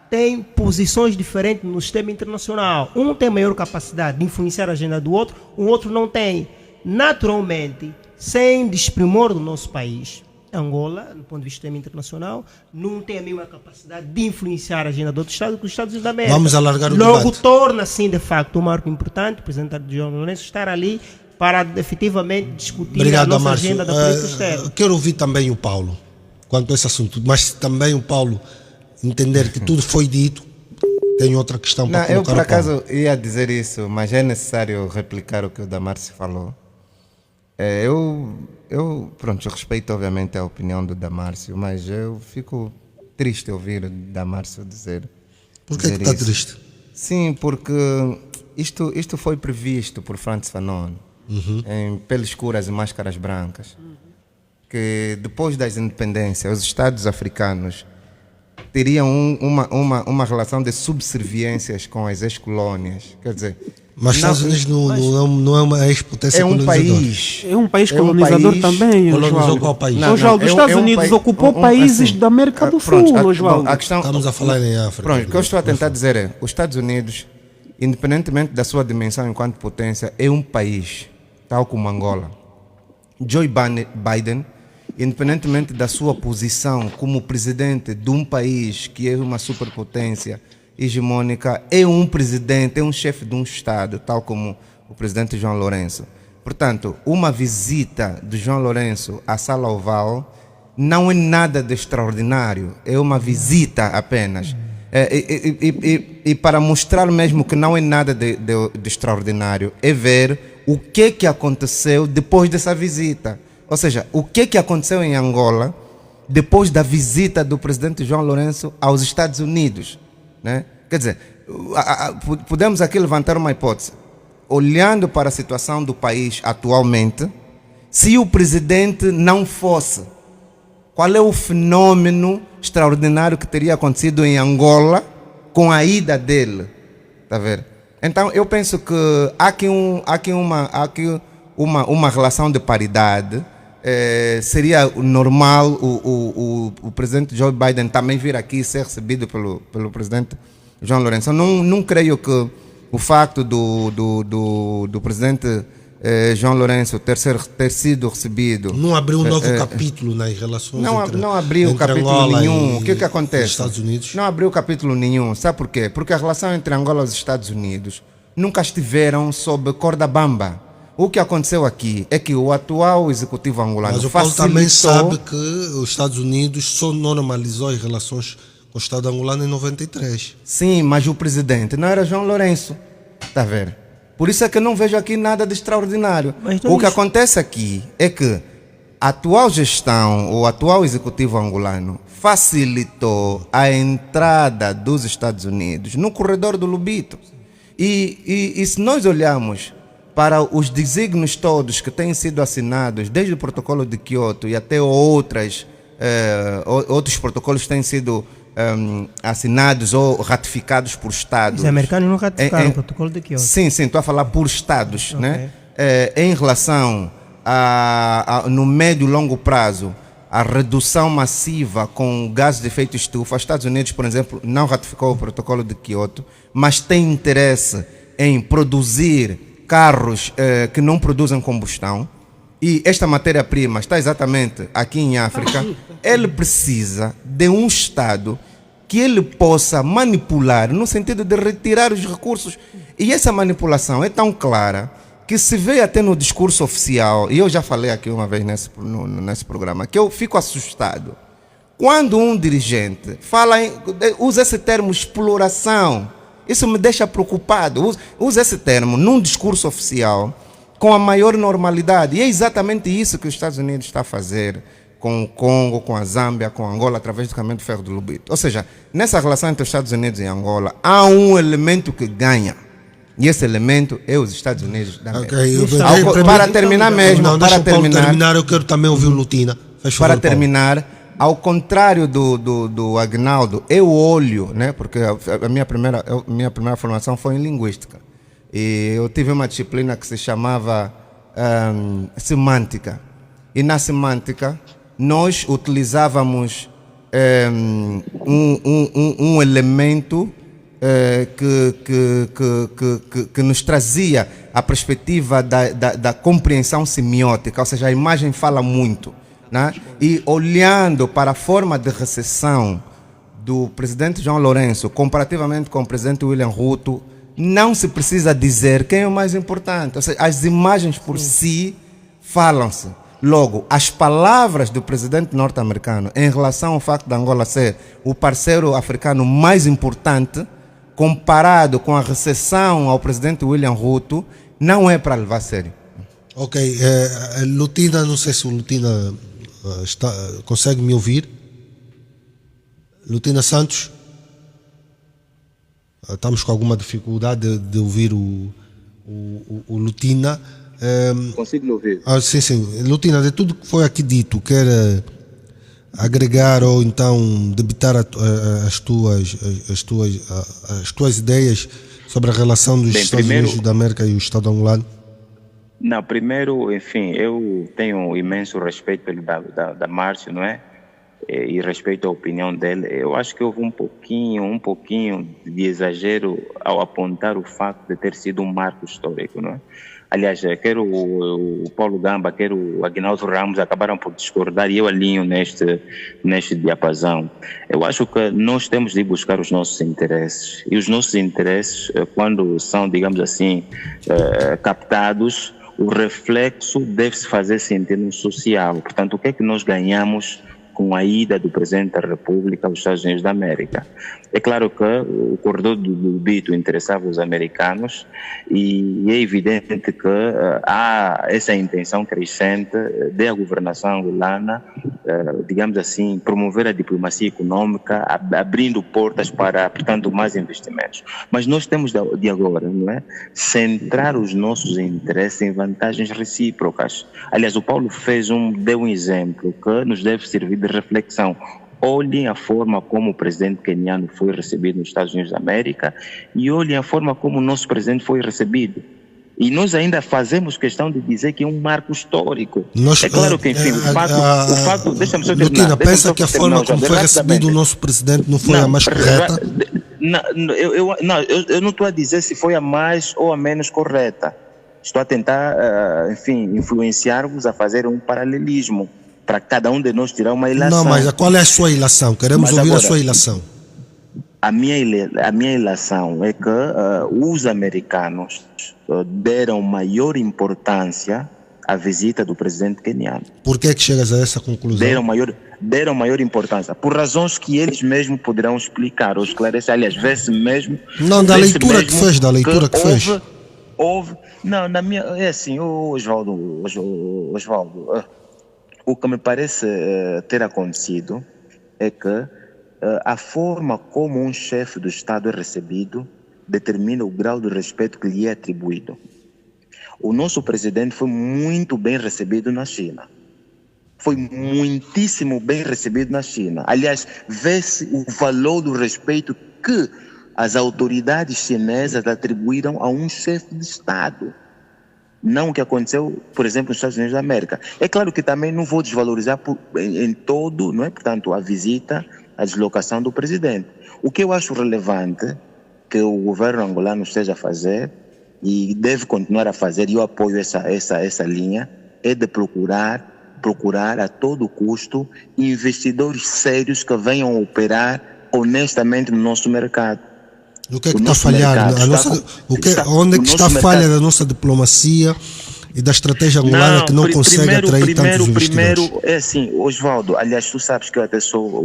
tem posições diferentes no sistema internacional. Um tem maior capacidade de influenciar a agenda do outro, o outro não tem. Naturalmente, sem desprimor do nosso país, Angola, do ponto de vista do sistema internacional, não tem a mesma capacidade de influenciar a agenda do outro Estado que os Estados Unidos da América. Vamos alargar o Logo, debate. torna, sim, de facto, um marco importante, o presidente João Lourenço estar ali para efetivamente discutir Obrigado, a nossa Márcio. agenda da política externa. Quero ouvir também o Paulo quanto a esse assunto, mas também o Paulo entender que tudo foi dito, tem outra questão para Não, colocar eu por ao Paulo. acaso ia dizer isso, mas é necessário replicar o que o Damares falou. Eu respeito obviamente a opinião do Damárcio, mas eu fico triste ouvir o Damárcio dizer. Por que está triste? Sim, porque isto foi previsto por Frantz Fanon em Peles Escuras e Máscaras Brancas, que depois das independências os Estados africanos teriam uma relação de subserviências com as ex-colônias. Quer dizer, Mas Estados Unidos não é uma ex-potência é um colonizadora. país. É um país colonizador também, Colonizou Oswaldo. qual país? Não, Oswaldo, os Estados Unidos ocupou países assim, da América do pronto, Sul, Oswaldo. a questão, Estamos a falar em África. Pronto, o que eu estou a tentar dizer é, os Estados Unidos, independentemente da sua dimensão enquanto potência, é um país, tal como Angola. Joe Biden, independentemente da sua posição como presidente de um país que é uma superpotência hegemônica, é um presidente, é um chefe de um Estado, tal como o presidente João Lourenço. Portanto, uma visita de João Lourenço à Sala Oval não é nada de extraordinário, é uma visita apenas. E para mostrar mesmo que não é nada de extraordinário, é ver o que aconteceu depois dessa visita. Ou seja, o que aconteceu em Angola depois da visita do presidente João Lourenço aos Estados Unidos, né? Quer dizer, podemos aqui levantar uma hipótese. Olhando para a situação do país atualmente, se o presidente não fosse, qual é o fenômeno extraordinário que teria acontecido em Angola com a ida dele? Está a ver? Então, eu penso que há aqui uma relação de paridade. Seria normal o presidente Joe Biden também vir aqui e ser recebido pelo presidente João Lourenço. Eu não creio que o facto do presidente João Lourenço ter sido recebido... Não abriu um novo capítulo nas relações não abriu capítulo Angola nenhum. O que e acontece? os Estados Unidos? Não abriu capítulo nenhum. Sabe por quê? Porque a relação entre Angola e os Estados Unidos nunca estiveram sob corda bamba. O que aconteceu aqui é que o atual executivo angolano Mas o Paulo também sabe que os Estados Unidos só normalizou as relações com o Estado angolano em 93. Sim, mas o presidente não era João Lourenço. Está a ver? Por isso é que eu não vejo aqui nada de extraordinário. O que acontece aqui é que a atual gestão, o atual executivo angolano, facilitou a entrada dos Estados Unidos no corredor do Lobito. E se nós olharmos para os desígnios todos que têm sido assinados, desde o protocolo de Kyoto e até outros protocolos que têm sido assinados ou ratificados por Estados. Os americanos não ratificaram o protocolo de Kyoto. Sim, estou a falar por Estados, Okay. né? Em relação no médio e longo prazo, a redução massiva com gases de efeito estufa. Os Estados Unidos, por exemplo, não ratificou o protocolo de Kyoto, mas tem interesse em produzir carros que não produzem combustão. E esta matéria-prima está exatamente aqui em África. Ele precisa de um Estado que ele possa manipular no sentido de retirar os recursos. E essa manipulação é tão clara que se vê até no discurso oficial, e eu já falei aqui uma vez nesse programa, que eu fico assustado. Quando um dirigente usa esse termo exploração, isso me deixa preocupado. Usa esse termo num discurso oficial com a maior normalidade. E é exatamente isso que os Estados Unidos está a fazer com o Congo, com a Zâmbia, com a Angola, através do caminho de ferro do Lobito. Ou seja, nessa relação entre os Estados Unidos e Angola, há um elemento que ganha. E esse elemento é os Estados Unidos da América. Para terminar mesmo, eu quero também ouvir o Lutina. Para terminar, ao contrário do Agnaldo, eu olho, né, porque a minha primeira formação foi em linguística. E eu tive uma disciplina que se chamava semântica. E na semântica, nós utilizávamos um elemento que nos trazia a perspectiva da compreensão semiótica, ou seja, a imagem fala muito, né? E olhando para a forma de recessão do presidente João Lourenço, comparativamente com o presidente William Ruto, não se precisa dizer quem é o mais importante, ou seja, as imagens por si falam-se. Logo, as palavras do presidente norte-americano em relação ao facto de Angola ser o parceiro africano mais importante, comparado com a recessão ao presidente William Ruto, não é para levar a sério. Ok, Lutina, não sei se o Lutina consegue me ouvir. Lutina Santos, estamos com alguma dificuldade de ouvir o Lutina. Consigo lhe ouvir? Sim. Lutina, de tudo que foi aqui dito, quer agregar ou então debitar as tuas ideias sobre a relação dos Estados Unidos da América e o Estado angolano? Não, primeiro, enfim, eu tenho um imenso respeito pelo da Márcio, não é? E respeito à opinião dele. Eu acho que houve um pouquinho de exagero ao apontar o facto de ter sido um marco histórico, não é? Aliás, quer o Paulo Gamba, quer o Aguinaldo Ramos acabaram por discordar e eu alinho neste diapasão. Eu acho que nós temos de buscar os nossos interesses. E os nossos interesses, quando são, digamos assim, captados, o reflexo deve-se fazer sentir no social. Portanto, o que é que nós ganhamos com a ida do Presidente da República aos Estados Unidos da América? É claro que o corredor do Lobito interessava os americanos e é evidente que há essa intenção crescente da governação angolana, digamos assim, promover a diplomacia econômica, abrindo portas para, portanto, mais investimentos. Mas nós temos de agora, não é, centrar os nossos interesses em vantagens recíprocas. Aliás, o Paulo deu um exemplo que nos deve servir de reflexão. Olhem a forma como o presidente queniano foi recebido nos Estados Unidos da América e olhem a forma como o nosso presidente foi recebido. E nós ainda fazemos questão de dizer que é um marco histórico. É claro que, enfim, o fato deixa-me só terminar. Lutina, pensa que a forma como foi recebido o nosso presidente não foi a mais correta? Eu não estou a dizer se foi a mais ou a menos correta. Estou a tentar, enfim, influenciar-vos a fazer um paralelismo para cada um de nós tirar uma ilação. Não, mas qual é a sua ilação? Queremos ouvir agora a sua ilação. A minha ilação é que os americanos deram maior importância à visita do presidente queniano. Por que é que chegas a essa conclusão? Deram maior... deram maior importância, por razões que eles mesmos poderão explicar ou esclarecer. Aliás, vê-se mesmo... Não, da leitura que fez, Houve, não, na minha, é assim, Osvaldo, o que me parece ter acontecido é que a forma como um chefe do Estado é recebido determina o grau de respeito que lhe é atribuído. O nosso presidente foi muito bem recebido na China. Foi muitíssimo bem recebido na China. Aliás, vê-se o valor do respeito que as autoridades chinesas atribuíram a um chefe de Estado. Não o que aconteceu, por exemplo, nos Estados Unidos da América. É claro que também não vou desvalorizar em todo, não é? Portanto, a visita, a deslocação do presidente. O que eu acho relevante que o governo angolano esteja a fazer, e deve continuar a fazer, e eu apoio essa linha, é de procurar a todo custo investidores sérios que venham operar honestamente no nosso mercado. O que é que está a falhar? Onde é que está a falha da nossa diplomacia e da estratégia angolana que não consegue atrair tantos investidores? Primeiro, é assim, Osvaldo, aliás, tu sabes que eu até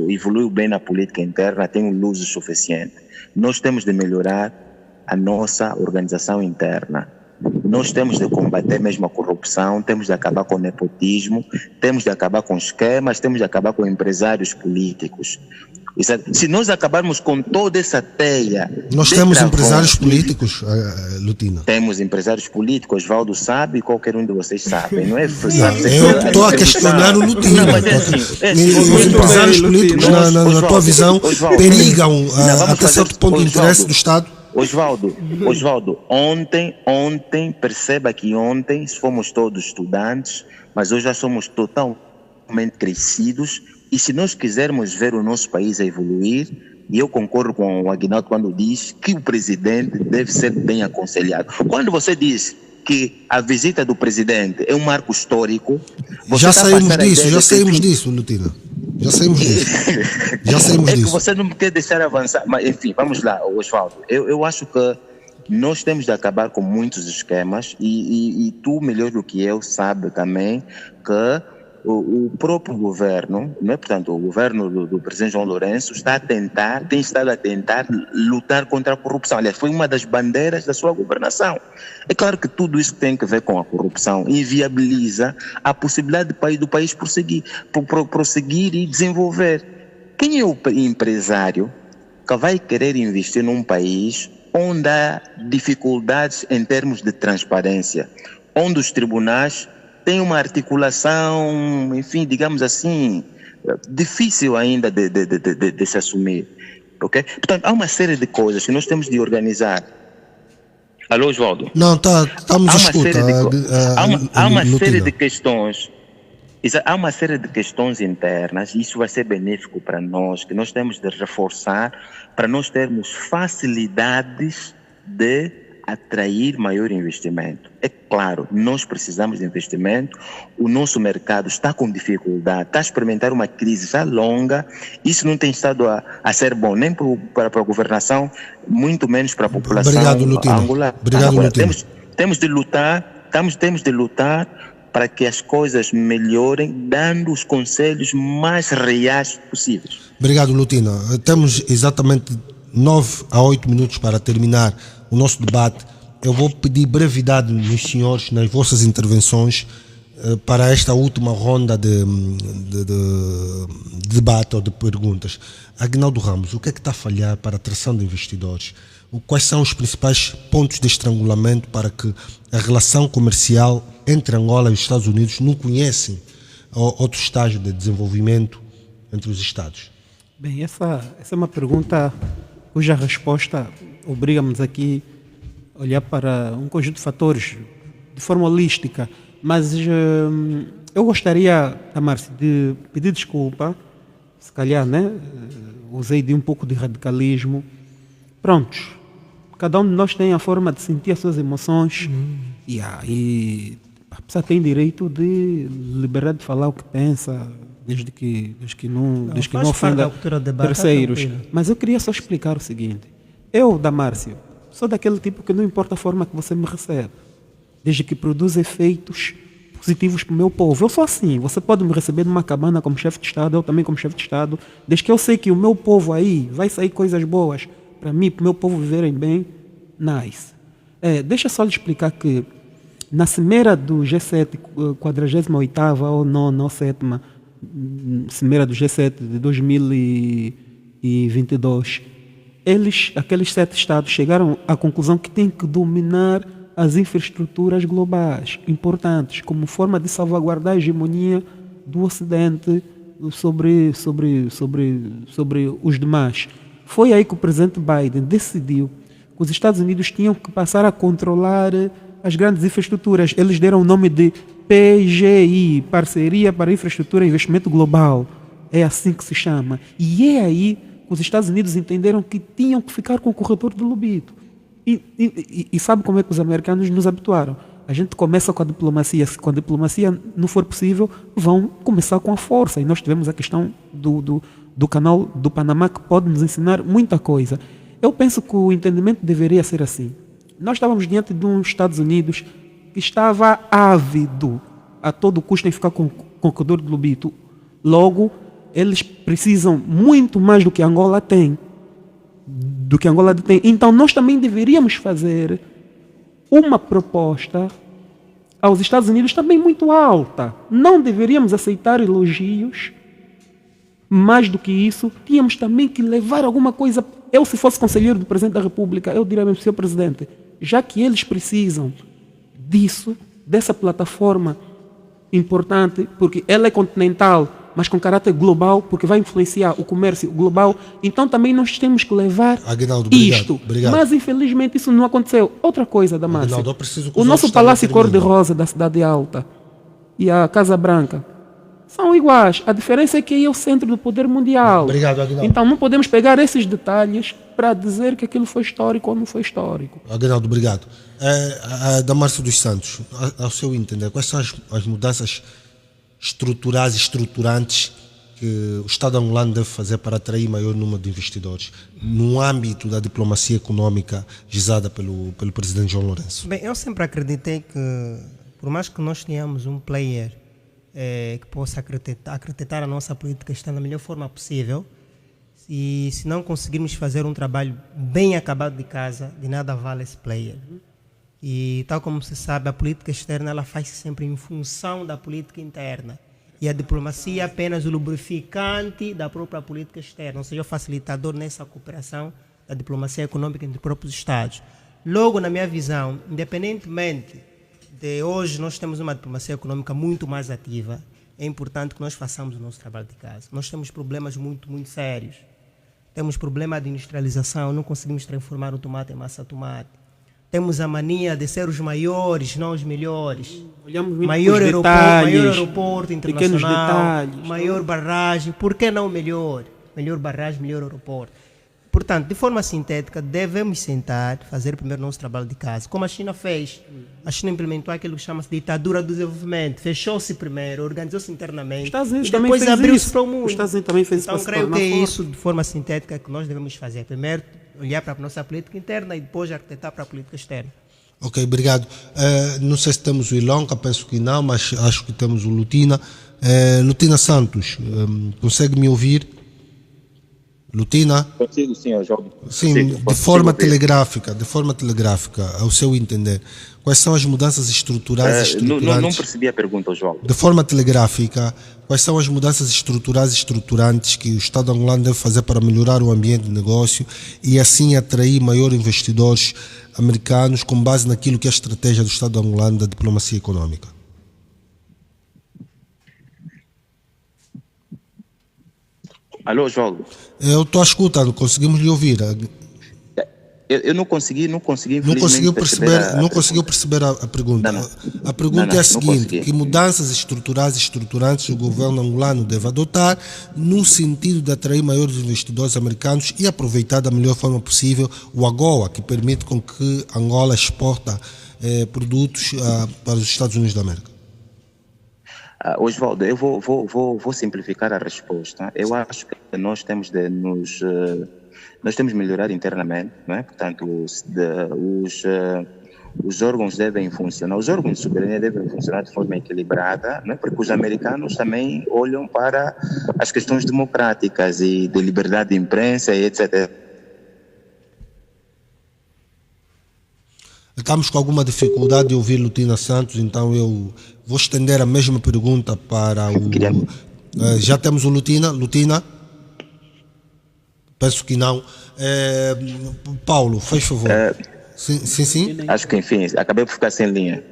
evoluiu bem na política interna, tenho luz o suficiente. Nós temos de melhorar a nossa organização interna. Nós temos de combater mesmo a corrupção, temos de acabar com o nepotismo, temos de acabar com esquemas, temos de acabar com empresários políticos. Se nós acabarmos com toda essa teia... Nós temos empresários políticos, Lutina? Temos empresários políticos, Osvaldo sabe, qualquer um de vocês sabe. Não é? Eu estou a questionar o Lutina. Os empresários políticos, na tua visão, perigam até certo ponto o interesse do Estado? Osvaldo, ontem, perceba que ontem fomos todos estudantes, mas hoje já somos totalmente crescidos. E se nós quisermos ver o nosso país a evoluir, e eu concordo com o Aguinaldo quando diz que o presidente deve ser bem aconselhado. Quando você diz que a visita do presidente é um marco histórico... Já saímos disso, Lutina. Já saímos disso. Que você não me quer deixar avançar. Mas, enfim, vamos lá, Osvaldo. Eu acho que nós temos de acabar com muitos esquemas e tu, melhor do que eu, sabe também que o próprio governo, não é? Portanto, o governo do presidente João Lourenço tem estado a tentar lutar contra a corrupção. Aliás, foi uma das bandeiras da sua governação. É claro que tudo isso tem a ver com a corrupção, inviabiliza a possibilidade do país prosseguir e desenvolver. Quem é o empresário que vai querer investir num país onde há dificuldades em termos de transparência, onde os tribunais têm uma articulação, enfim, digamos assim, difícil ainda de se assumir, ok? Portanto, há uma série de coisas que nós temos de organizar. Alô, Osvaldo? Não, estamos a escutar. Há uma série de questões, há uma série de questões internas, e isso vai ser benéfico para nós, que nós temos de reforçar para nós termos facilidades de atrair maior investimento. É claro, nós precisamos de investimento, o nosso mercado está com dificuldade, está a experimentar uma crise já longa, isso não tem estado a ser bom nem para a governação, muito menos para a população angolana. Obrigado, Lutina. Temos de lutar para que as coisas melhorem, dando os conselhos mais reais possíveis. Obrigado, Lutina. Temos exatamente 9 a 8 minutos para terminar o nosso debate. Eu vou pedir brevidade nos senhores nas vossas intervenções para esta última ronda de debate ou de perguntas. Aguinaldo Ramos, o que é que está a falhar para a atração de investidores? Quais são os principais pontos de estrangulamento para que a relação comercial entre Angola e os Estados Unidos não conhecem outro estágio de desenvolvimento entre os Estados? Bem, essa é uma pergunta cuja resposta obriga-nos aqui a olhar para um conjunto de fatores de forma holística, mas eu gostaria, Tamárcio, de pedir desculpa, se calhar, né? Usei de um pouco de radicalismo. Prontos, cada um de nós tem a forma de sentir as suas emoções e a pessoa tem direito de liberdade de falar o que pensa, desde que não ofenda terceiros. Mas eu queria só explicar o seguinte. Eu, Damárcio, sou daquele tipo que não importa a forma que você me recebe, desde que produza efeitos positivos para o meu povo. Eu sou assim, você pode me receber numa cabana como chefe de Estado, eu também como chefe de Estado, desde que eu sei que o meu povo aí vai sair coisas boas para mim, para o meu povo viverem bem, nice. Deixa só lhe explicar que na cimeira do G7, 48ª ou 9ª ou 7ª, cimeira do G7 de 2022, aqueles 7 Estados chegaram à conclusão que têm que dominar as infraestruturas globais importantes como forma de salvaguardar a hegemonia do Ocidente sobre os demais. Foi aí que o presidente Biden decidiu que os Estados Unidos tinham que passar a controlar as grandes infraestruturas. Eles deram o nome de PGI, Parceria para Infraestrutura e Investimento Global. É assim que se chama. E é aí que os Estados Unidos entenderam que tinham que ficar com o corredor do Lobito. E sabe como é que os americanos nos habituaram? A gente começa com a diplomacia. Se com a diplomacia não for possível, vão começar com a força. E nós tivemos a questão do canal do Panamá, que pode nos ensinar muita coisa. Eu penso que o entendimento deveria ser assim. Nós estávamos diante de uns Estados Unidos que estava ávido a todo custo em ficar com o corredor do Lobito. Logo, eles precisam muito mais do que Angola tem. Então, nós também deveríamos fazer uma proposta aos Estados Unidos também muito alta. Não deveríamos aceitar elogios. Mais do que isso, tínhamos também que levar alguma coisa. Eu, se fosse conselheiro do Presidente da República, eu diria mesmo, Sr. Presidente, já que eles precisam disso, dessa plataforma importante, porque ela é continental, mas com caráter global, porque vai influenciar o comércio global, então também nós temos que levar Aguinaldo, isto. obrigado. Mas infelizmente isso não aconteceu. Outra coisa, Damasio, Aguinaldo, eu preciso que o os nosso outros Palácio também terminem. Cor-de-Rosa da Cidade Alta e a Casa Branca são iguais. A diferença é que aí é o centro do poder mundial. Obrigado, Aguinaldo. Então não podemos pegar esses detalhes para dizer que aquilo foi histórico ou não foi histórico. Aguinaldo, obrigado. Damásio dos Santos, ao seu entender, quais são as mudanças estruturais e estruturantes que o Estado angolano deve fazer para atrair maior número de investidores no âmbito da diplomacia econômica gizada pelo presidente João Lourenço? Bem, eu sempre acreditei que, por mais que nós tenhamos um player que possa acreditar a nossa política externa da melhor forma possível, e se não conseguirmos fazer um trabalho bem acabado de casa, de nada vale esse player. E tal como se sabe, a política externa ela faz sempre em função da política interna. E a diplomacia é apenas o lubrificante da própria política externa, ou seja, o facilitador nessa cooperação da diplomacia econômica entre os próprios Estados. Logo, na minha visão, independentemente de hoje nós temos uma diplomacia econômica muito mais ativa, é importante que nós façamos o nosso trabalho de casa. Nós temos problemas muito, muito sérios. Temos problema de industrialização, não conseguimos transformar o tomate em massa de tomate. Temos a mania de ser os maiores, não os melhores. Olhamos muito Maior os aeroporto, detalhes, maior aeroporto internacional, detalhes, maior barragem. Por que não melhor? Melhor barragem, melhor aeroporto. Portanto, de forma sintética, devemos sentar, fazer primeiro o nosso trabalho de casa. Como a China fez. A China implementou aquilo que chama-se ditadura do desenvolvimento. Fechou-se primeiro, organizou-se internamente e depois abriu-se para o mundo. Os Estados Unidos também fez então, isso. creio que é isso, de forma sintética, que nós devemos fazer. Primeiro, olhar para a nossa política interna e depois arquitetar para a política externa. Ok, obrigado. Não sei se temos o Ilonca, penso que não, mas acho que temos o Lutina. Lutina Santos, consegue me ouvir? Lutina? Consigo, senhor João. Sim, de forma telegráfica, ao seu entender, quais são as mudanças estruturais e estruturantes? Não percebi a pergunta, João. De forma telegráfica, quais são as mudanças estruturais e estruturantes que o Estado angolano deve fazer para melhorar o ambiente de negócio e assim atrair maior investidores americanos com base naquilo que é a estratégia do Estado angolano da diplomacia econômica? Alô, João. Eu estou a escutar, conseguimos lhe ouvir. Eu não consegui Não conseguiu perceber a pergunta. Não. A pergunta é a seguinte: consegui. que mudanças estruturais e estruturantes o governo angolano deve adotar no sentido de atrair maiores investidores americanos e aproveitar da melhor forma possível o AGOA, que permite com que Angola exporta produtos para os Estados Unidos da América? Osvaldo, eu vou simplificar a resposta. Eu acho que nós temos de melhorar internamente, não é? Portanto, os órgãos devem funcionar, os órgãos de soberania devem funcionar de forma equilibrada, né? Porque os americanos também olham para as questões democráticas e de liberdade de imprensa e etc. Estamos com alguma dificuldade de ouvir Lutina Santos, então eu vou estender a mesma pergunta para o... já temos o Lutina? Lutina? Penso que não. Paulo, faz favor. Sim. Acho que, enfim, acabei por ficar sem linha.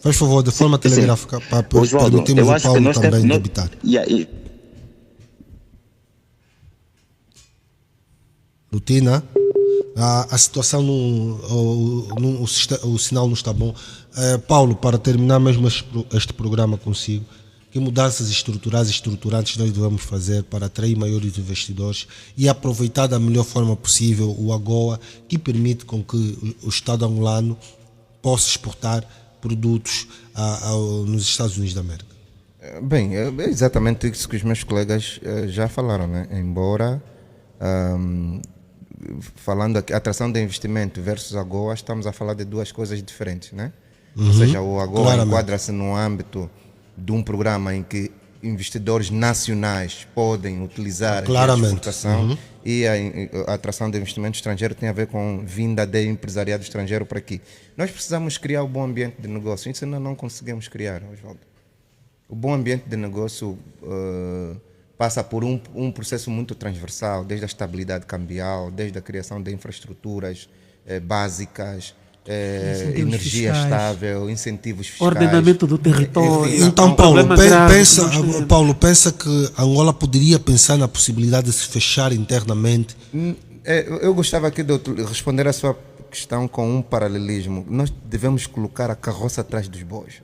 Faz favor, de forma telegráfica, para permitirmos o Paulo também debitar. Lutina, a situação, o sinal não está bom. Paulo, para terminar mesmo este programa consigo, que mudanças estruturais e estruturantes nós devemos fazer para atrair maiores investidores e aproveitar da melhor forma possível o AGOA, que permite com que o Estado angolano possa exportar produtos nos Estados Unidos da América? Bem, é exatamente isso que os meus colegas já falaram, né? Embora, falando aqui, atração de investimento versus AGOA, estamos a falar de duas coisas diferentes, né? Ou seja, o AGOA enquadra-se no âmbito de um programa em que investidores nacionais podem utilizar a exportação e a atração de investimento estrangeiro tem a ver com vinda de empresariado estrangeiro para aqui. Nós precisamos criar um bom ambiente de negócio, isso ainda não conseguimos criar, Osvaldo. O bom ambiente de negócio passa por um processo muito transversal, desde a estabilidade cambial, desde a criação de infraestruturas básicas, energia estável, incentivos fiscais, ordenamento do território. Então, Paulo, pensa que Angola poderia pensar na possibilidade de se fechar internamente? Eu gostava aqui de responder a sua questão com um paralelismo. Nós devemos colocar a carroça atrás dos bois.